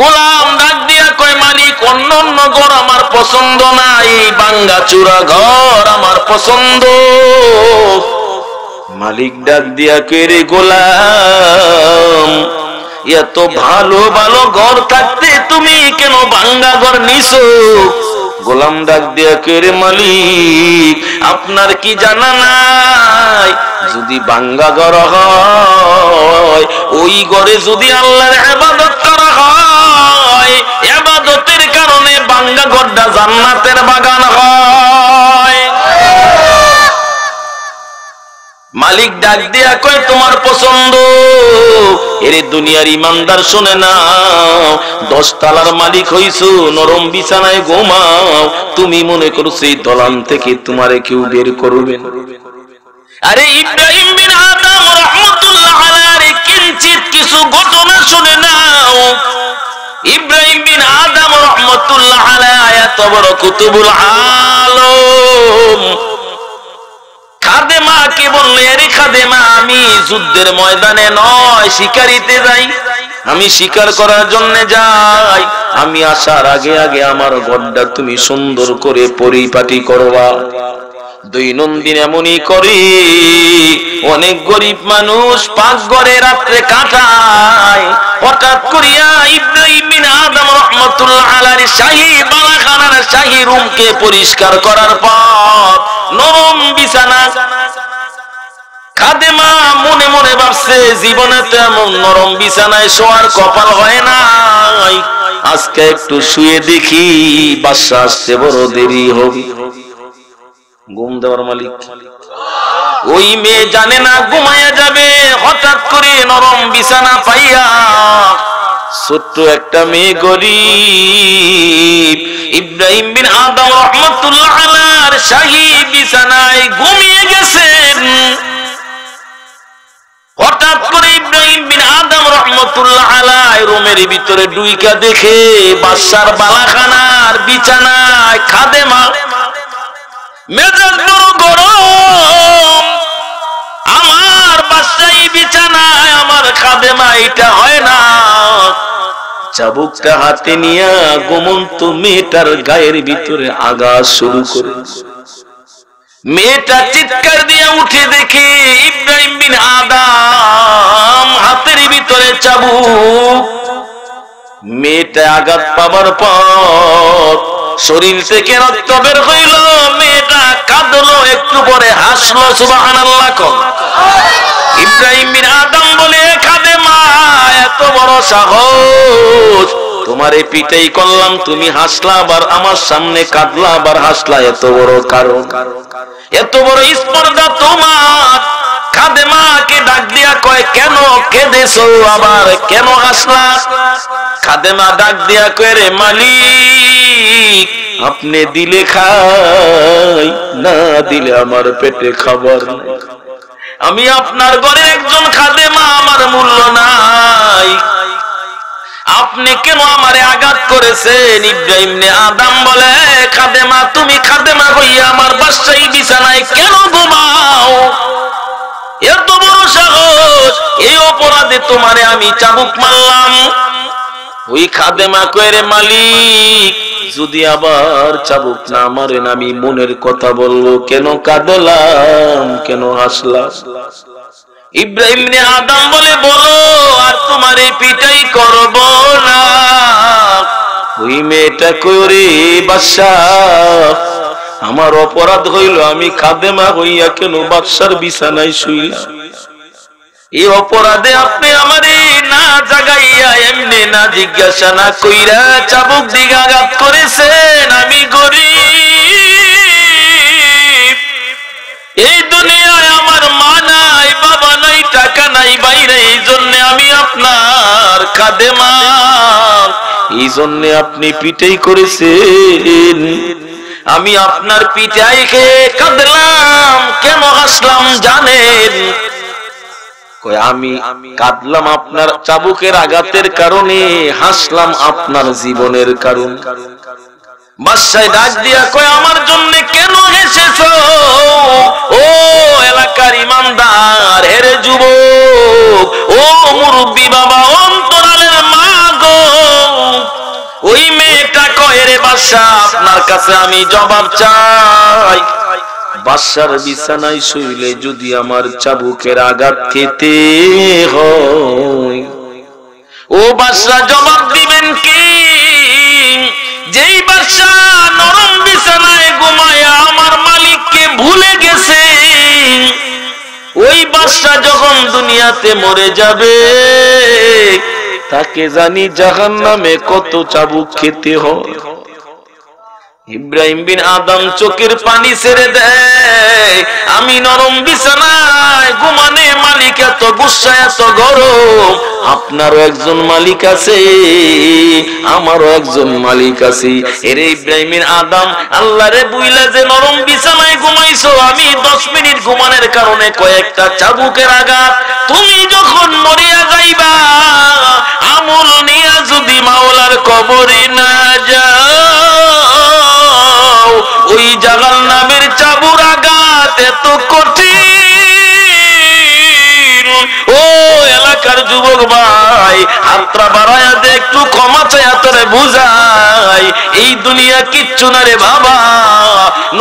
গোলাম ডাক দিয়া কয়, মালিক অন্য অন্য ঘর আমার পছন্দ না, এই ভাঙা চূড়া ঘর আমার পছন্দ। মালিক ডাক দিয়া কয়, রে গোলাম এত ভালো ভালো ঘর থাকতে তুমি কেন ভাঙা ঘর নিছো? গোলাম ডাক দিয়া কয়, রে মালিক আপনার কি জানা নাই, যদি ভাঙা ঘর হয় ওই ঘরে যদি আল্লাহর ইবাদত করা হয়, ইবাদতের কারণে ভাঙা ঘরটা জান্নাতের বাগান হয়। মালিক ডাক দিয়া কয়, তোমার পছন্দ। এরে দুনিয়ার ইমানদার শুনে নাও, 10 তলার মালিক হইছো, নরম বিছানায় ঘুমাও, তুমি মনে করছো এই দলান থেকে তোমারে কেউ বের করবে না? আরে ইব্রাহিম বিন আদম রাহমাতুল্লাহ আলাইহি কিঞ্চিত কিছু ঘটনা শুনে নাও। ইব্রাহিম বিন আদম রাহমাতুল্লাহ আলাইহি এত বড় কুতুবুল আলম, খাদেমাকে বললে, আরে খাদেমা আমি যুদ্ধের ময়দানে নয় শিকারিতে যাই, আমি শিকার করার জন্য যাই, আমি আসার আগে আগে আমার ঘরটা তুমি সুন্দর করে পরিপাটি করবা। দৈনন্দিন এমনই করি, অনেক গরিব মানুষ পাকঘরে রাত্রে কাটায়। হঠাৎ করিয়া ইব্রাহিম বিন আদম রাহমাতুল্লাহ আলাইহি শাহী বালাখানার শাহী রুমকে পরিষ্কার করার পর নরম বিছানা, খাদেমা মনে মনে ভাবছে জীবনে তো এমন নরম বিছানায় শোয়ার কপাল হয় নাই, আজকে একটু শুয়ে দেখি, বাদশা আসতে বড় দেরি হবে। ঘুম দেওয়ার মালিক ওই মেয়ে জানে না ঘুমাইয়া যাবে, হঠাৎ করে নরম বিছানা পাইয়া ছোট্ট একটা মেয়ে গরিব ইব্রাহিম বিন আদম রাহমাতুল্লাহ আলাইহির শাহী বিছানায় ঘুমিয়ে গেছেন। হঠাৎ করে ইব্রাহিম বিন আদম রাহমাতুল্লাহ আলাইহি রুমের ভিতরে ডুইকা দেখে বাদশার বালাখানার বিছানায় খাদেমা, মেজাজ বড় গরম, আমার বাদশাহী বিছানায় আমার খাদেমা, এটা হয় না। চাবুকটা হাতে নিয়ে ঘুমন্ত মেয়েটার গায়ের ভিতরে আঘাত শুরু করে। মেয়েটা চিৎকার দিয়ে উঠে দেখে ইব্রাহিম বিন আদম হাতের ভিতরে চাবুক। মেয়েটা আঘাত পাবার পর শরীর থেকে রক্ত বের হইল, মেয়েটা কাঁদলো, একটু পরে হাসলো। সুবহানাল্লাহ। ইব্রাহিম বিন আদম বলে, খাদেমা এত বড় সাহস, তোমারে পিটাই করলাম, তুমি হাসলা, আবার আমার সামনে কাঁদলা, আবার হাসলা, এত বড় কারণ, এত বড় স্পর্ধা তোমার? খাদেমাকে ডাক দিয়া কয়, কেন কেঁদেছো, আবার কেন হাসলা? খাদেমা ডাক দিয়া কয়, রে মালিক আপনি দিলে খাই, না দিলে আমার পেটে খাবার নাই, আমি আপনার ঘরে একজন খাদেমা, আমার মূল্য নাই, আপনি কেন আমারে আঘাত করেছেন? ইব্রাহিম বিন আদম বলে, খাদেমা তুমি খাদেমা হইয়া আমার বাদশাহী বিছানায় কেন ঘুমাও? এত বড় সাহস, এই অপরাধে তোমারে আমি চাবুক মারলাম। ওই খাদেমা কয়, রে মালিক যদি আবার চাবুক না মারেন আমি মনের কথা বলবো, কেন কাঁদলাম, কেন হাসলাম? ইব্রাহিম বিন আদম বলে, বলো, আর তোমার এই পিটাই করব না। ওই মেয়েটা কয়, রে বাদশাহ আমার অপরাধ হইল, আমি খাদেমা হইয়া কেন বাদশার বিছানায় শুইলাম, এই অপরাধে আপনি আমারে না জাগাইয়া এমনি না জিজ্ঞাসা না কইরা চাবুক দিকে আঘাত করেছেন। আমি গরিব, এই দুনিয়ায় আমার মা নাই, বাবা নাই, টাকা নাই বাইরে, এই জন্য আমি আপনার খাদেমা, এই জন্য আপনি পিটাই করেছেন। আমি আপনার পিটাই খেয়ে কাঁদলাম, কেন হাসলাম জানেন? আমি কাঁদলাম আপনার চাবুকের আঘাতের কারণে, হাসলাম আপনার জীবনের কারণ। বাদশাহ ডাক দিয়া কয়, আমার জন্য কেন হেসেছো? ও এলাকার ইমানদার, হেরে যুবক, ও মুরব্বী বাবা, অন্তরালের মা গো, ওই মেয়েটা কয়, রে বাদশাহ আপনার কাছে আমি জবাব চাই। বাদশার বিছানায় শুইলে যদি আমার চাবুকের আঘাত খেতে হয়, ও বাদশাহ জবাব দিবেন কি? যেই বাদশাহ নরম বিছানায় ঘুমায় আমার মালিককে ভুলে গেছে, ওই বাদশাহ যখন দুনিয়াতে মরে যাবে তাকে জানি জাহান্নামে কত চাবুক খেতে হয়। ইব্রাহিম বিন আদম চোখের পানি ছেড়ে দেয়, আমি নরম বিছানায় ঘুমানে মালিক এত গুসা, এত গরম। আপনারও একজন মালিক আছে, আমারও একজন মালিক আছে। এর ইব্রাহিম বিন আদম, আল্লাহরে বুইলা যে নরম বিছানায় ঘুমাইছো, আমি 10 মিনিট ঘুমানোর কারণে কয়েকটা চাবুকের আঘাত, তুমি যখন মরিয়া যাইবা আমল নিয়া যদি মাওলার কবরে না যাও, ওই জাহান্নামের চাবুর আঘাত এত কঠিন। ও এলাকার যুবক ভাই, হাতটা বাড়ায়া দে, একটু ক্ষমা চাইয়া তোরে বুঝাই, এই দুনিয়া কিচ্ছু না রে বাবা।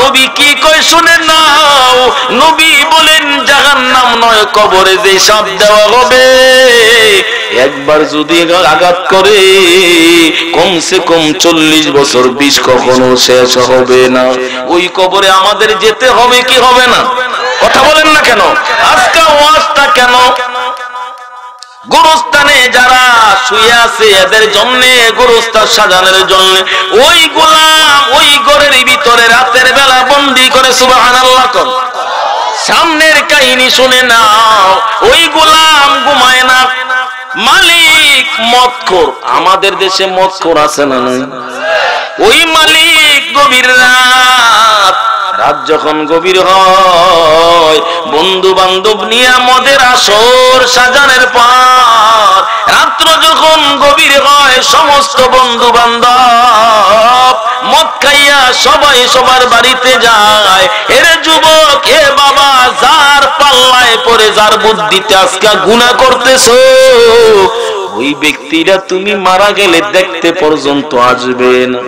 নবী কি কয় শুনে নাও, নবী বলেন জাহান্নাম নয়, কবরে যে সাপ দেওয়া হবে, একবার যদি আঘাত করে কমসে কম 40 বছর বিষ কখনো শেষ হবে না। ওই কবরে আমাদের যেতে হবে কি হবে না? কথা বলেন না কেন? আজকে ওয়াজটা কেন? গোরস্থানে যারা শুয়ে আছে এদের জন্য, গোরস্থান সাজানোর জন্য। ওই গোলাম ওই ঘরের ভিতরে রাতের বেলা বন্দি করে, সুবহানাল্লাহ কোন। সামনের কাহিনী শুনে নাও, ওই গোলাম ঘুমায় না, মালিক মদখোর। আমাদের দেশে মদখোর আছে না নাই? ওই মালিক গভীর রাত যখন গভীর হয়, বন্ধু বান্ধব নিয়ে মদের আসর সাজানের পর রাত্র যখন গভীর হয়, সমস্ত বন্ধু বান্ধব মদ খাইয়া সবাই সবার বাড়িতে যায়। এর যুবক, এ বাবা, যার পাল্লায় পড়ে, যার বুদ্ধিতে আজকে গুনাহ করতেছো, ওই ব্যক্তিরা তুমি মারা গেলে দেখতে পর্যন্ত আসবে না।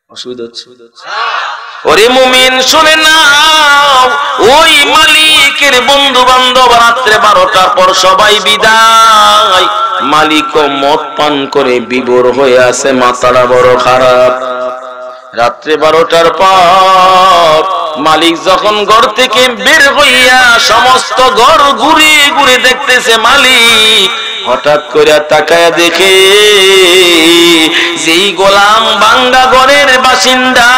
অসুবিধা হচ্ছে? ওরে মুমিন শুনে নাও, ওই মালিকের বন্ধু বান্ধব রাত্রে 12টার পর সবাই বিদায়। মালিকও মদ পান করে বিভোর হয়ে আছে, মাথাটা বড় খারাপ। রাত্রে 12টার পর মালিক যখন ঘর থেকে বের হইয়া সমস্ত ঘর ঘুরে ঘুরে দেখতেছে, মালিক হঠাৎ করে তাকায়া দেখে যেই গোলাম ভাঙ্গা ঘরের বাসিন্দা,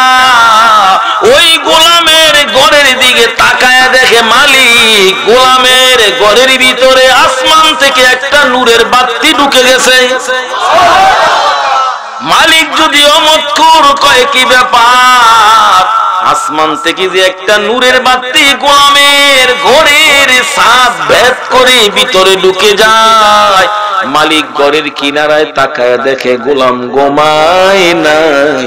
ওই গোলামের ঘরের দিকে তাকায়া দেখে মালিক গোলামের ঘরের ভিতরে আসমান থেকে একটা নূরের বাতি ঢুকে গেছে। মালিক যদিও মদখোর, কয় কি ব্যাপার? আসমান থেকে যে একটা নূরের বাতি গোলামের ঘরের ছাদ ভেদ করে ভিতরে ঢুকে যায়। মালিক ঘরের কিনারায় তাকায় দেখে গোলাম ঘুমায় নাই।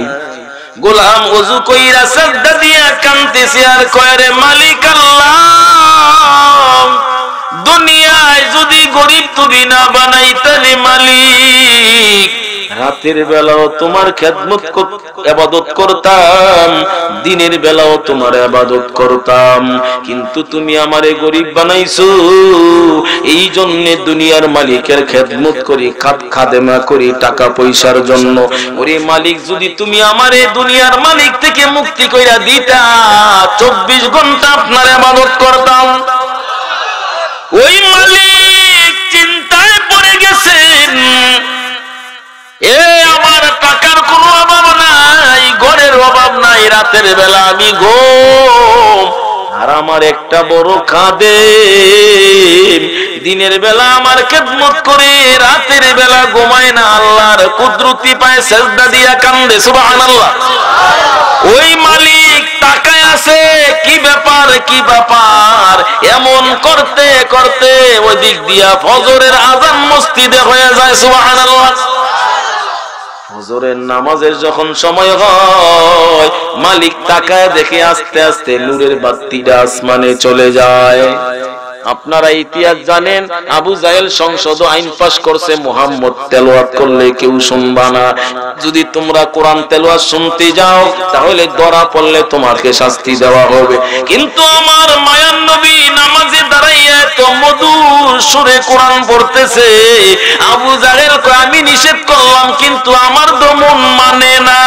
গোলাম ওযু কইরা সাজদা দিয়া কাঁদতেছে আর কয়, রে মালিক আল্লাহ, দুনিয়ায় যদি গরিব তুমি না বানাইতালে মালিক, রাতের বেলাও তোমার খেদমত ইবাদত করতাম, দিনের বেলাও তোমার ইবাদত করতাম, কিন্তু তুমি আমারে গরিব বানাইছো। এই জন্য দুনিয়ার মালিকের খেদমত করি, খাদেমা করি টাকা পয়সার জন্য। ওরে মালিক, যদি তুমি আমারে দুনিয়ার মালিক থেকে মুক্তি কইরা দিতা, 24 ঘন্টা আপনার ইবাদত করতাম। ওই মালিক নাই, রাতের বেলা আমি ঘুম, আর আমার একটা বড় খাদেম দিনের বেলা আমার খেদমত করে, রাতের বেলা ঘুমায় না, আল্লাহর কুদরতি পায় সেজদা দিয়া কান্দে। সুবহানাল্লাহ। ওই মালিক তাকায় আছে, কি ব্যাপার কি ব্যাপার, এমন করতে করতে ওই দিক দিয়া ফজরের আযান মসজিদে হয়ে যায়। সুবহানাল্লাহ। ফজরের নামাজের যখন সময় হয়, মালিক তাকায় দেখে আস্তে আস্তে নূরের বাতিটা আসমানে চলে যায়। আপনারা ইতিহাস জানেন, আবু জাহেল সংসদ আইন পাস করছে, মুহাম্মদ তেলাওয়াত করলে কেউ শুনবা না, যদি তোমরা কোরআন তেলাওয়াত শুনতে যাও তাহলে ধরা পড়লে তোমাকে শাস্তি দেওয়া হবে। কিন্তু আমার মায়ার নবী নামাজে দাঁড়াইয়া তো মধুর সুরে কোরআন পড়তেছে। আবু জাহেল কয় আমি নিষেধ করলাম কিন্তু আমার তো মন মানে না,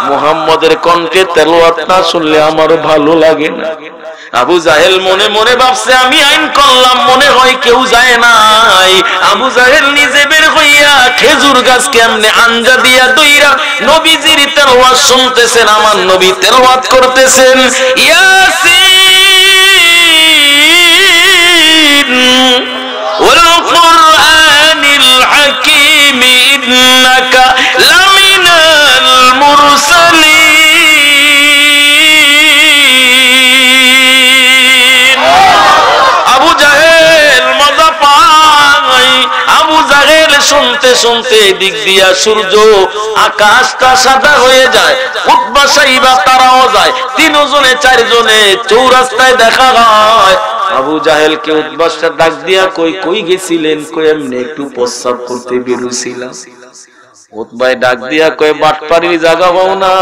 মুহাম্মদের কণ্ঠে তেলাওয়াত না শুনলে আমার ভালো লাগে না। আবু জাহেল মনে মনে ভাবছে আমি আইন করলাম, মনে হয় কেউ যায় নাই। আবু জাহেল নিজে বের হইয়া খেজুর গাছ কেমনে আঞ্জা দিয়া দইরা নবীজির তেলাওয়াত শুনতেছেন, আমার নবী তেলাওয়াত করতেছেন, ইয়াসিন ওয়াল কুরআনিল হাকীম ইন্নাকা লামিনাল মুরসালিন। আবু জাহেল মজা পায়, আবু জাহেল শুনতে শুনতে দিক দিয়া সূর্য আকাশটা সাদা হয়ে যায়, উতবা সাইবা তারাও যায়, তিনজনে চারজনে চৌরাস্তায় দেখা হয়। আবু জাহেল কে উতবাসটা ডাক দিয়া কই কই গেছিলেন, কই এমনি একটু প্রস্রাব করতে বেরুছিলাম। উতবাই ডাক দিয়া কয় বাটপাড়ির জায়গা পাও না।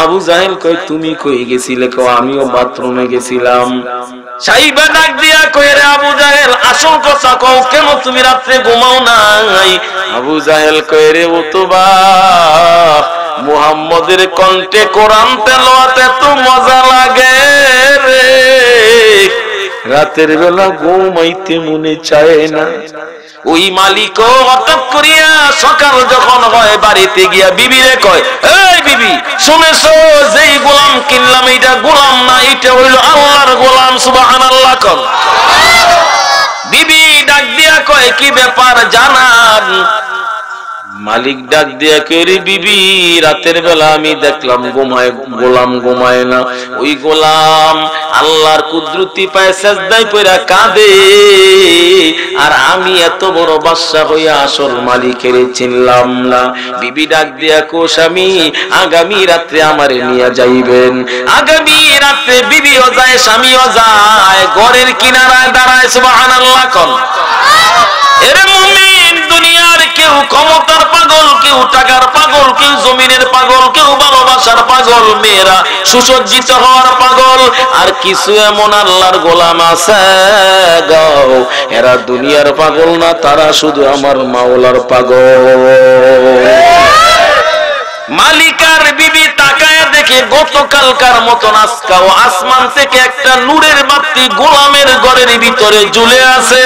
আবু জাহেল কয় তুমি কই গেছিলে, কও আমিও বাথরুমে গেছিলাম। সাইবা ডাক দিয়া কয় রে আবু জাহেল আসল কথা কও, কেন তুমি রাতে ঘুমাও নাই? আবু জাহেল কয় রে উতবা, মুহাম্মদের কণ্ঠে কোরআন তেলাওয়াত এত মজা লাগে রে, রাতের বেলা ঘুমাইতে মনে চায় না। ওই মালিকও হঠাৎ করিয়া সকাল যখন হয় বাড়িতে গিয়া বিবিরে কয়, এই বিবি শুনেছো যেই গোলাম কিনলাম এইটা গোলাম না, এটা হইল আল্লাহর গোলাম। সুবহানাল্লাহ। কোন বিবি ডাক দিয়া কয় কি ব্যাপার জানান? মালিক ডাক দিয়া কয় রে বিবি, রাতের বেলা আমি দেখলাম ঘুমায় গোলাম ঘুমায় না, ওই গোলাম আল্লাহর কুদরতি পায় সেজদায় পড়া কাঁদে, আর আমি এত বড় বাদশা হইয়া আসল মালিকের চিনলাম না। বিবি ডাক দিয়া কো স্বামী আগামী রাতে আমারে নিয়ে যাইবেন। আগামী রাতে বিবিও যায় স্বামীও যায়, ঘরের কিনারায় দাঁড়ায়। সুবহানাল্লাহ। কোন এরে মুমিন, দুনিয়ার কেউ ক্ষমতার পাগল, কেউ টাকার পাগল, কেউ জমিনের পাগল, কেউ ভালোবাসার পাগল, মেয়েরা সুসজ্জিত হওয়ার পাগল, আর কিছু এমন আল্লাহর গোলাম আছে গো, এরা দুনিয়ার পাগল না, তারা শুধু আমার মাওলার পাগল। মালিকার বিবি তাকায় দেখে গতকালকার মতন আজকাও আসমান থেকে একটা নূরের বাতি গোলামের ঘরের ভিতরে ঝুলে আছে।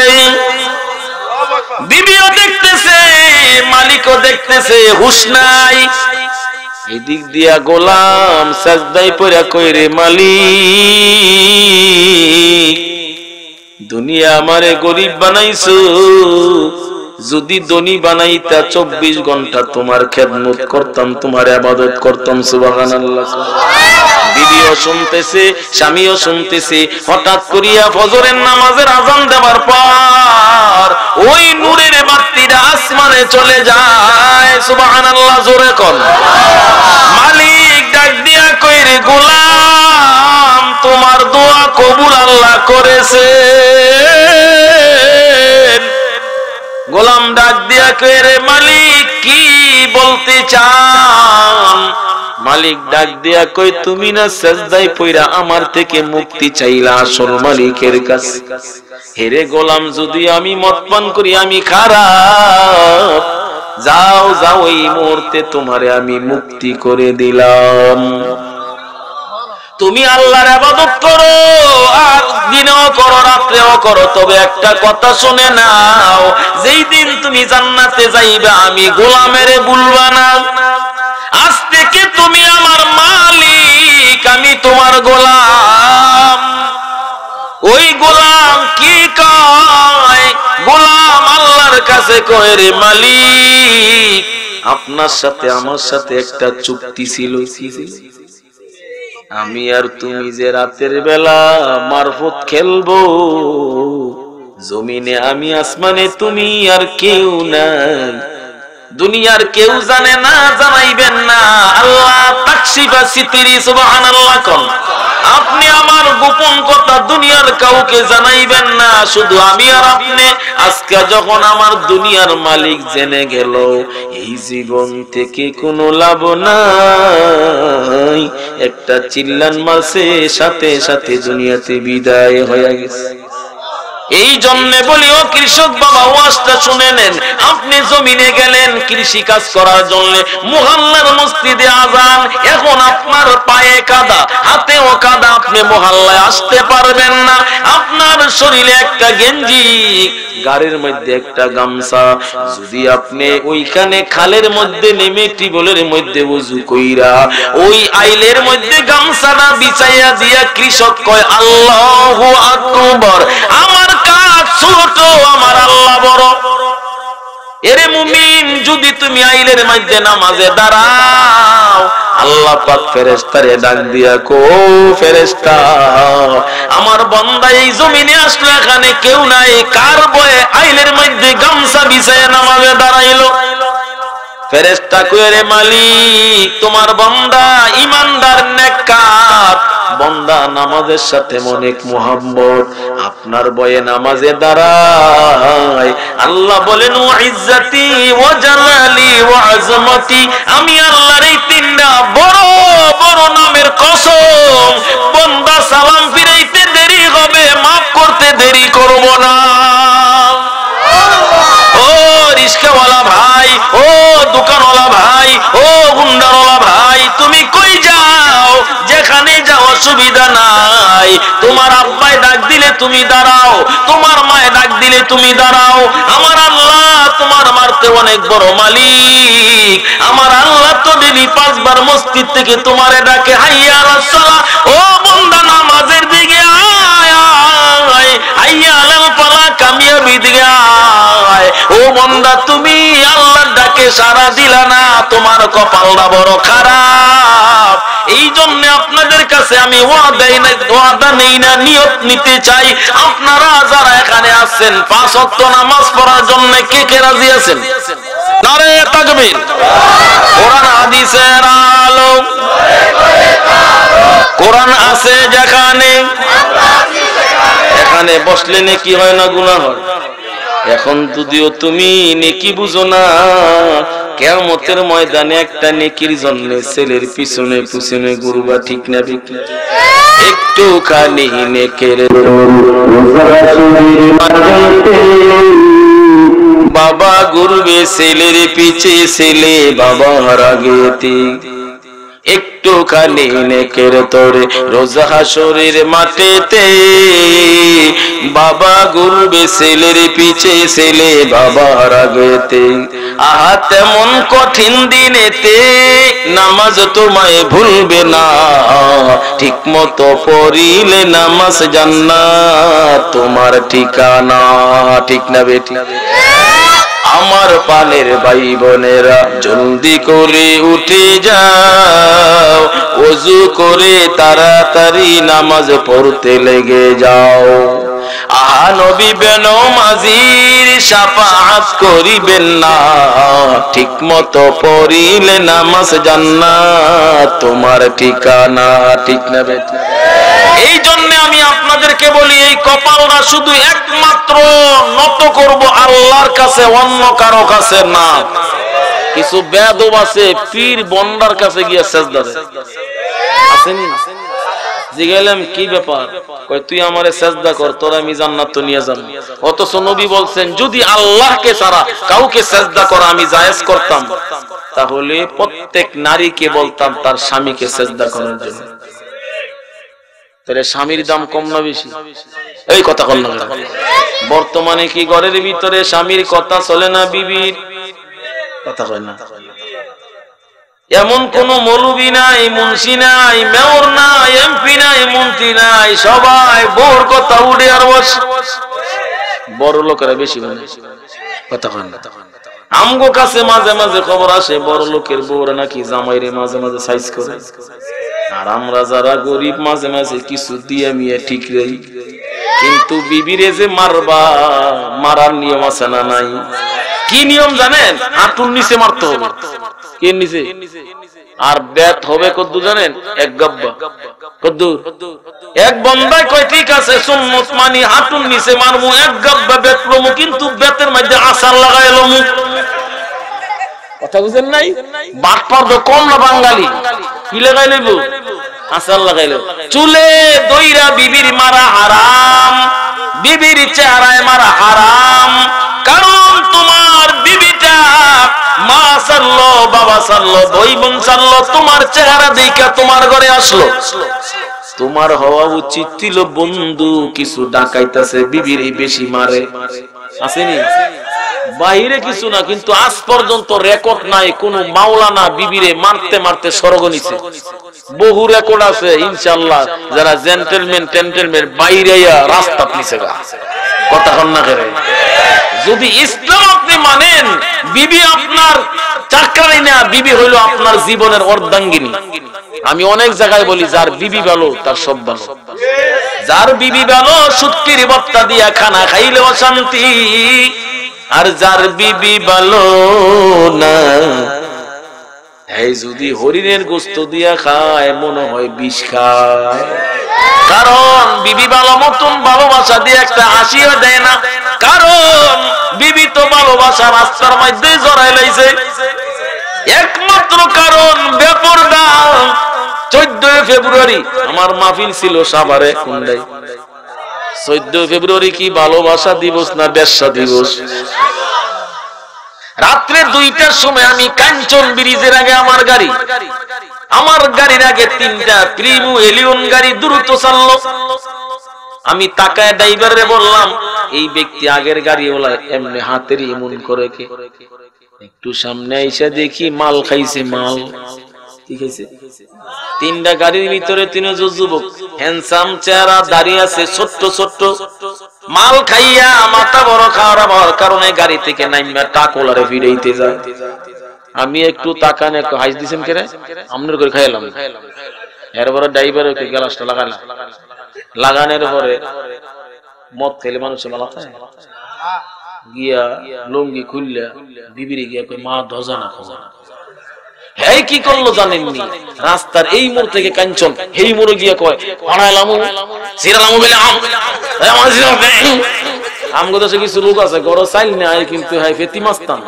বিবিও দেখতেছে, মালিকও দেখতেছে, হুশ নাই। এদিক দিয়া গোলাম সাজদায় পড়া কই রে মালিক, দুনিয়া আমারে গরিব বানাইছো, যদি ধনী বানাইতা 24 ঘন্টা তোমার খেদমত করতাম, তোমার ইবাদত করতাম। সুবহানাল্লাহ। বিবিও শুনতেছে, স্বামীও শুনতেছে। হঠাৎ করিয়া ফজরের নামাজের আযান দেওয়ার পর ওই নূরের বাতিটা আসমানে চলে যায়। সুবহানাল্লাহ। জোরে কোন মালিক ডাক দিয়া কই রে গোলাম, তোমার দোয়া কবুল আল্লাহ করেছে। গোলাম ডাক দিয়া কই রে মালিক কি বলতে চান? মালিক ডাক দিয়া কই তুমি না সেজদায় পইরা আমার থেকে মুক্তি চাইলা আসল মালিকের কাছে। হেরে গোলাম, যদি আমি মদ পান করি আমি খারাপ, যাও যাও এই মুহূর্তে তোমারে আমি মুক্তি করে দিলাম। তুমি আল্লাহর ইবাদত করো, আর দিনেও করো রাত্রেও করো, তবে একটা কথা শুনে নাও, যেই দিন তুমি জান্নাতে যাইবা আমি গোলামেরে ভুলবা না। আজ থেকে তুমি আমার মালিক, আমি তোমার গোলাম। ওই গোলাম কি কয়? গোলাম আল্লাহর কাছে কয়, রে মালিক, আপনার সাথে আমার সাথে একটা চুক্তি ছিল, আমি আর তুমি যে রাতের বেলা মারফত খেলবো, জমিনে আমি, আসমানে তুমি, আর কেউ নাই, দুনিয়ার কেউ জানে না, জানাইবেন না। আল্লাহ তাকশিফা সিতরি, সুবহানাল্লাহ কোন। আপনি আমার গোপন কথা দুনিয়ার কাউকে জানাইবেন না, শুধু আমি আর আপনি। আজকে যখন আমার দুনিয়ার মালিক জেনে গেল, এই জীবন থেকে কোনো লাভ নাই, একটা চিল্লান মারছে, সাথে সাথে দুনিয়াতে বিদায় হয়ে গেছে। এই জন্য বলি, ও কৃষক বাবা, ওয়াজটা শুনে নেন। আপনি জমিনে গেলেন কৃষি কাজ করার জন্য, মুহাল্লার মসজিদে আযান, এখন আপনার পায়ে কাদা, হাতেও কাদা, আপনি মুহাল্লায় আসতে পারবেন না। আপনার শরীরে একটা গেঞ্জি, গাড়ির মধ্যে একটা গামছা, যদি আপনি ওইখানে খালের মধ্যে নেমে টিবলের মধ্যে ওযু কইরা ওই আইলের মধ্যে গামছাটা বিছাইয়া দিয়া কৃষক কয়, আল্লাহু আকবার, আমার কাজ ছোট, আমার আল্লাহ বড়। এরে মুমিন, যদি তুমি আইলের মধ্যে নামাজে দাঁড়াও, আল্লাহ পাক ফেরেশতারে ডাক দিয়া কো, ফেরেশতা, আমার বান্দা এই জমিনে আসলো, এখানে কেউ নাই, কার বয়ে আইলের মধ্যে গামছা বিছায় নামাজে দাঁড়াইলো? ফেরেশতা কয়, রে মালিক, তোমার বান্দা ঈমানদার, নেককার বান্দা, নামাজের সাথে অনেক মুহাব্বত, আপনার বয়ে নামাজে দাঁড়ায়। আল্লাহ বলেন, ওয়া ইজ্জতি ওয়া জালালি ওয়া আযমতি, আমি আল্লাহর এই তিনটা বড় বড় নামের কসম, বান্দা সালাম ফিরাইতে দেরি হবে, মাফ করতে দেরি করব না। ও রিস্কাওয়ালা ভাই, ও দোকানওয়ালা ভাই, ও গুন্ডাওয়ালা ভাই, তুমি কই যাও? যেখানে যাও অসুবিধা নাই। তোমার আব্বাই ডাক দিলে তুমি দাঁড়াও, তোমার মায়ে ডাক দিলে তুমি দাঁড়াও। আমার আল্লাহ তোমার মারতে অনেক বড় মালিক। আমার আল্লাহ তো ডেলি 5 বার মসজিদ থেকে তোমারে ডাকে, হাইয়া আলাস সালাহ, ও বান্দা নামাজের দিকে আয়, হাইয়া আলাল ফালাহ, কামিয়াবি দিকে আয়। ও বান্দা, তুমি আল্লাহর ডাকে সাড়া দিলা না, তোমার কপালটা বড় খারাপ। এই জন্য আপনাদের কাছে আমি ওয়াদা নেই না, নিয়ত নিতে চাই। আপনারা যারা এখানে আছেন 5 ওয়াক্ত নামাজ পড়ার জন্য, কে কে রাজি আছেন? নারে তাকবীর। কোরআন হাদিসের আলো, কোরআন আছে যেখানে, এখানে বসলে নেকি হয় না গুনাহ হয়? এখন যদিও তুমি নেকি বুঝো না, কিয়ামতের ময়দানে একটা নেকির জন্য ছেলের পিছনে পিছনে ঘুরবা, ঠিক না? একটু খালি নেকের বাবা ঘুরবে ছেলের পিছে, ছেলে বাবার আগেতে। একটু খালি নেকের তোরে রোজা হাসরের মাঠেতে, বাবা ঘুরবে ছেলের পিছে, ছেলে বাবার আগেতে। আহা তেমন কঠিন দিনেতে নামাজ তোমায় ভুলবে না, ঠিক মতো পড়িলে নামাজ জান্নাত তোমার ঠিকানা, ঠিক না বেটি? আমার পানের ভাই বোনেরা, জলদি করে উঠে যাও, ওযু করে তাড়াতাড়ি নামাজ পড়তে লেগে যাও। আহা নবী বেনমাজির শাফাআত করিবেন না, ঠিক মতো পড়িলে নামাজ জান্নাত তোমার ঠিকানা, ঠিক না বেটি? এই জন্য আমি আপনাদেরকে বলি, এই কপালটা শুধু একমাত্র নত করব আল্লাহর কাছে, অন্য কারো কাছে না। কিছু বেয়াদব আছে পীর বন্দার কাছে গিয়ে সেজদা দেয়, আসেনি? জিজ্ঞাসলাম কি ব্যাপার? কয় তুই আমারে সেজদা কর, তোর আমি জান্নাত নিয়ে যাব। অথচ নবী বলছেন, যদি আল্লাহকে ছাড়া কাউকে সেজদা করা আমি জায়েজ করতাম, তাহলে প্রত্যেক নারীকে বলতাম তার স্বামীকে সেজদা করার জন্য। তাহলে স্বামীর দাম কম না বেশি? এই কথা কল না। বর্তমানে কি ঘরের ভিতরে স্বামীর কথা চলে না, বিবির কথা কয় না? এমন কোন মৌলবী নাই, মুন্সি নাই, মেয়র নাই, এমপি নাই, মন্ত্রী নাই, সবাই বউর কথা উঠে আর বস। বড় লোকেরা বেশি বলে কথা কন না। আমগো কাছে মাঝে মাঝে খবর আসে বড় লোকের বউরা নাকি জামাইরে মাঝে মাঝে সাইজ করে, আর আমরা যারা গরিব মাঝে মাঝে কিছু দিয়ে মিয়া ঠিক রই। কিন্তু বিবিরে যে মারবা, মারার নিয়ম আছে না নাই? কি নিয়ম জানেন? হাঁটুর নিচে মারতে হবে। কে নিচে? আর বেত হবে কদ্দু জানেন? এক গব্বা। কদ্দু? এক বন্দায় কয় ঠিক আছে সুন্নত মানি, হাঁটুর নিচে মারমু, এক গব্বা বেত লমু, কিন্তু বেতের মধ্যে আচার লাগাই লমু। কথা বুঝেন নাই? বাটপার তো কম না বাঙালি, কি লাগাই লইব? আচার লাগাইল। চুলে দইরা বিবির মারা হারাম, বিবির চেহারায় মারা হারাম। কারণ তোমার বিবিটা মা সারলো, বাবা সারলো, দুই বোন সারলো, তোমার চেহারা দেখে তোমার ঘরে আসলো। তোমার হওয়া উচিত ছিল বন্ধু কিছু ডাকাইতাছে বিবির বেশি মারে, আসেনি? বাইরে কিছু না, কিন্তু আজ পর্যন্ত রেকর্ড নাই কোন মাওলানা বিবিরে মারতে মারতে স্বর্গ নিছে। বহু রেকর্ড আছে ইনশাআল্লাহ, যারা জেন্টলম্যান বাইরে রাস্তা নিছে। কথা কন না করে। যদি ইসলাম আপনি মানেন, বিবি আপনার চাকরাই না, বিবি হইল আপনার জীবনের অর্ধাঙ্গিনী। আমি অনেক জায়গায় বলি, যার বিবি ভালো তার সব ভালো। যার বিবি ভালো শুটকির ভর্তা দিয়া খানা খাইলে অশান্তি, আর যার বিবি ভালো না, এই যদি হরিণের গোস্ত দিয়া খায় মনে হয় বিষ খায়। কারণ বিবি ভালো মতন ভালোবাসা দিয়ে একটা হাসিও দেয় না, কারণ বিবি তো ভালোবাসা রাস্তার মধ্যে জড়াই লাইছে। একমাত্র কারণ বেপরদা। 14 ফেব্রুয়ারি আমার মাহফিল ছিল সাভারে কুন্ডাই। 14 ফেব্রুয়ারি কি ভালোবাসা দিবস না বেশ্যা দিবস? রাত্রে 2টার সময় আমি কাঞ্চন ব্রিজের আগে আমার গাড়ির আগে 3টা প্রিমো এলিয়ন গাড়ি দ্রুত চাললো। আমি তাকায় ড্রাইভারে বললাম, এই ব্যক্তি আগের গাড়িওয়ালা এমনি হাতের এমন করে কে? একটু সামনে এসে দেখি মাল খাইছে। মাল ঠিক আছে। 3টা গাড়ির ভিতরে 3 যুবক, হ্যান্ডসাম চেহারা, দাঁড়িয়ে আছে ছোট্ট ছোট্ট, মাল খাইয়া মাথা বড় খাওয়ার কারণে গাড়ি থেকে নাইমা টাকলারে ফিরাইতে যায়। আমি একটু তাকানে হাইস দিছেন কেরে, আমনের করে খাইলাম। এরপরে ড্রাইভার ওকে গ্লাসটা লাগালাম, লাগানোর পরে মদ খেলে মানুষের মালা খায়, গিয়া লুঙ্গি খুললা বিবিরে গিয়া কই মা ধজা না খাওয়া। এই কি করলো জানেননি? রাস্তার এই মোড় থেকে কাঞ্চন এই মোড়ে গিয়া কয় বানাইলাম সিরালাম বলে আমগো দেশে কিছু লোক আছে গড় চাইল না, কিন্তু হাই ফেতি মাস্তান।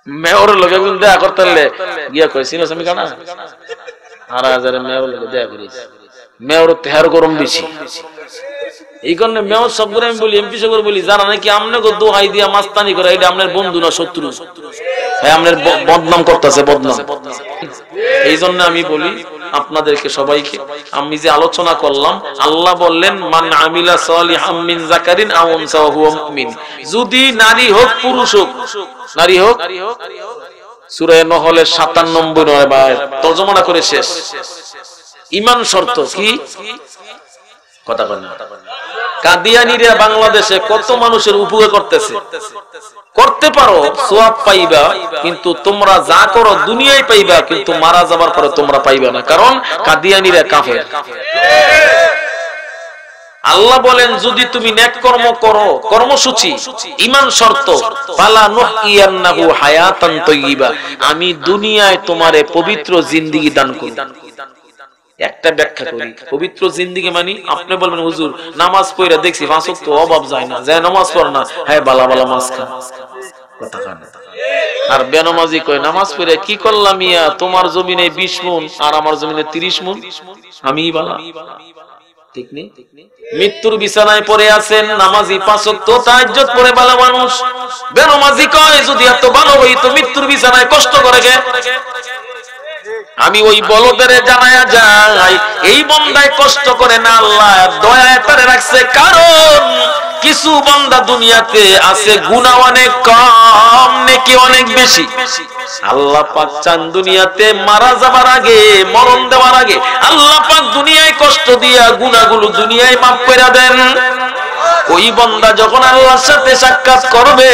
মেয়রের লোক একদিন দেখা করতে গিয়া কয় সিনেস আমি কানা আর হাজারে মেয়র লোক দেখা করিস। মেয়র তেহার গরম বেশি, এই কারণে মেয়র সব করে আমি বলি, এমপি সব বলি, যারা নাকি আমনে দোহাই দিয়া মাস্তানি করে, এটা আপনার বন্ধু না শত্রু, আপনার বদনাম করতেছে, বদনাম। এই জন্য আমি বলি আপনাদেরকে সবাইকে, আমি যে আলোচনা করলাম, আল্লাহ বললেন মান আমিলা সালিহাম মিন যাকারিন আও উনসা ওয়া হুয়া মুমিন। যদি নারী হোক পুরুষ হোক, নারী হোক, সূরা নহলের 97 আয়াত তর্জমা করে শেষ। ঈমান শর্ত কি? কথা বলেন। কাদিয়ানীরা বাংলাদেশে কত মানুষের উপকার করতেছে, করতে পারো সওয়াব পাইবা, কিন্তু তোমরা যা করো দুনিয়ায় পাইবা, কিন্তু মারা যাবার পরে তোমরা পাইবা না, কারণ কাদিয়ানীরা কাফের। আল্লাহ বলেন যদি তুমি নেক কর্ম করো, কর্মসূচি ঈমান শর্ত, ফালা নুহইয়ান্নাহু হায়াতান তাইয়্যিবা, আমি দুনিয়ায় তোমারে পবিত্র জিন্দেগি দান করব। একটা ব্যাখ্যা করি, পবিত্র জিন্দেগি মানে আপনি বলবেন হুজুর নামাজ পড়া দেখছি 5 ওয়াক্ত অভাব যায় না, যায় নামাজ পড় না, হ্যাঁ বালা বালা মাছ খা, কথা কান। আর বেনামাজি কয় নামাজ পড়ে কি করলাম মিয়া, তোমার জমিনে 20 মণ আর আমার জমিনে 30 মণ, আমিই বালা, ঠিক নেই? মৃত্যুর বিছানায় পড়ে আছেন, নামাজি 5 ওয়াক্ত তাহাজ্জুদ পড়ে বালা মানুষ। বেনামাজি কয় যদি এত ভালো হইতো মৃত্যুর বিছানায় কষ্ট করে গে। আমি ওই বলদের জানায়া যাই, এই বন্দায় কষ্ট করে না, আল্লাহ দয়ায় তারে রাখছে, কারণ কিছু বান্দা দুনিয়াতে আছে গুনাহ অনেক কম নেকি অনেক বেশি। আল্লাহ পাক চান দুনিয়াতে মারা যাবার আগে, মরণ দেওয়ার আগে আল্লাহ পাক দুনিয়ায় কষ্ট দিয়া গুনাহগুলো দুনিয়ায় মাফ করে দেন। ওই বান্দা যখন আল্লাহর সাথে সাক্ষাৎ করবে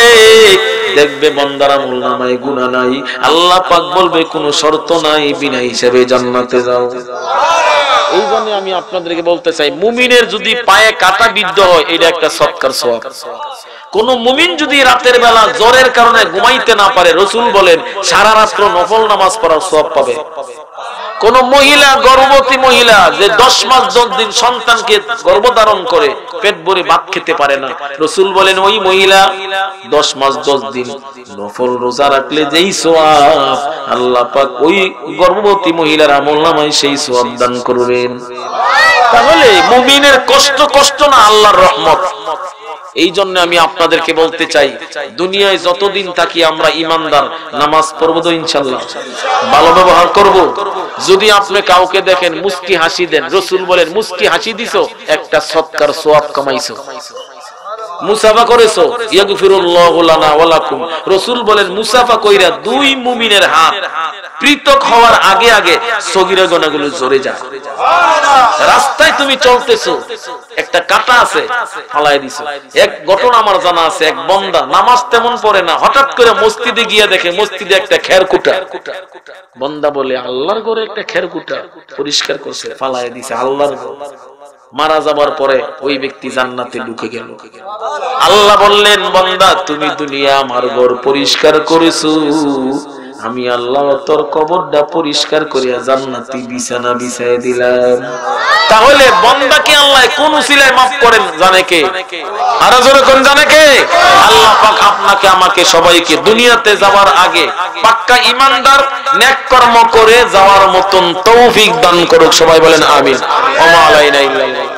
দেখবে বান্দার আমলনামায় গুনাহ নাই, আল্লাহ পাক বলবে কোনো শর্ত নাই, বিনা হিসাবে জান্নাতে যাও। এই জন্য আমি আপনাদেরকে বলতে চাই, মুমিনের যদি পায়ে কাটা বিদ্ধ হয় এটা একটা সৎকার সওয়াব। কোন মুমিন যদি রাতের বেলা জ্বরের কারণে ঘুমাইতে না পারে, রাসূল বলেন সারা রাত নফল নামাজ পড়ার সওয়াব পাবে। কোন মহিলা, গর্ভবতী মহিলা যে 10 মাস 10 দিন সন্তানকে গর্ভধারণ করে পেট ভরে ভাত খেতে পারে না, রাসূল বলেন ওই মহিলা 10 মাস 10 দিন নফল রোজা রাখলে যেই সওয়াব আল্লাহ পাক ওই গর্ভবতী মহিলার আমলনামায় সেই সওয়াব দান করবেন। তাহলে মুমিনের কষ্ট না, আল্লাহর রহমত। এই জন্য আমি আপনাদেরকে বলতে চাই, দুনিয়ায় যতদিন থাকি আমরা ইমানদার, নামাজ পড়বো তো ইনশাআল্লাহ, ভালো ব্যবহার করব। যদি আপনি কাউকে দেখেন মুস্কি হাসি দেন, রাসূল বলেন মুস্কি হাসি দিছো একটা সৎকার সওয়াব কামাইছো। মুসাফা করেছো, ইয়াগফিরুল্লাহু লানা ওয়া লাকুম। রাসূল বলেন মুসাফা কইরা দুই মুমিনের হাত পৃথক হওয়ার আগে আগে সগীরা গুনাহগুলো ঝরে যায়। রাস্তায় তুমি চলতেছো, একটা কাঁটা আছে ফালাই দিছো। এক ঘটনা আমার জানা আছে, এক বান্দা নামাজ তেমন পড়ে না, হঠাৎ করে মসজিদে গিয়ে দেখে মসজিদে একটা খেরকুটা। বান্দা বলে আল্লাহর ঘরে একটা খেরকুটা পরিষ্কার করছে, ফালাই দিছে আল্লাহর ঘর। মারা যাবার পরে ওই ব্যক্তি জান্নাতে ঢুকে গেল। আল্লাহ বললেন বান্দা তুমি দুনিয়া আমার ঘর পরিষ্কার করেছো, আমি আল্লাহ তোর কবরটা পরিষ্কার করিয়া জান্নাতি বিছানা বিছায় দিলাম। তাহলে বান্দাকে আল্লাহ কোন উসিলায় maaf করেন জানে কে? আর জোরে কোন জানে কে? আল্লাহ পাক আপনাকে আমাকে সবাইকে দুনিয়াতে যাওয়ার আগে পাক্কা ঈমানদার নেক কর্ম করে যাওয়ার মতন তৌফিক দান করুক। সবাই বলেন আমিন। ওয়া মা আলাইনা ইল্লাল্লাহ।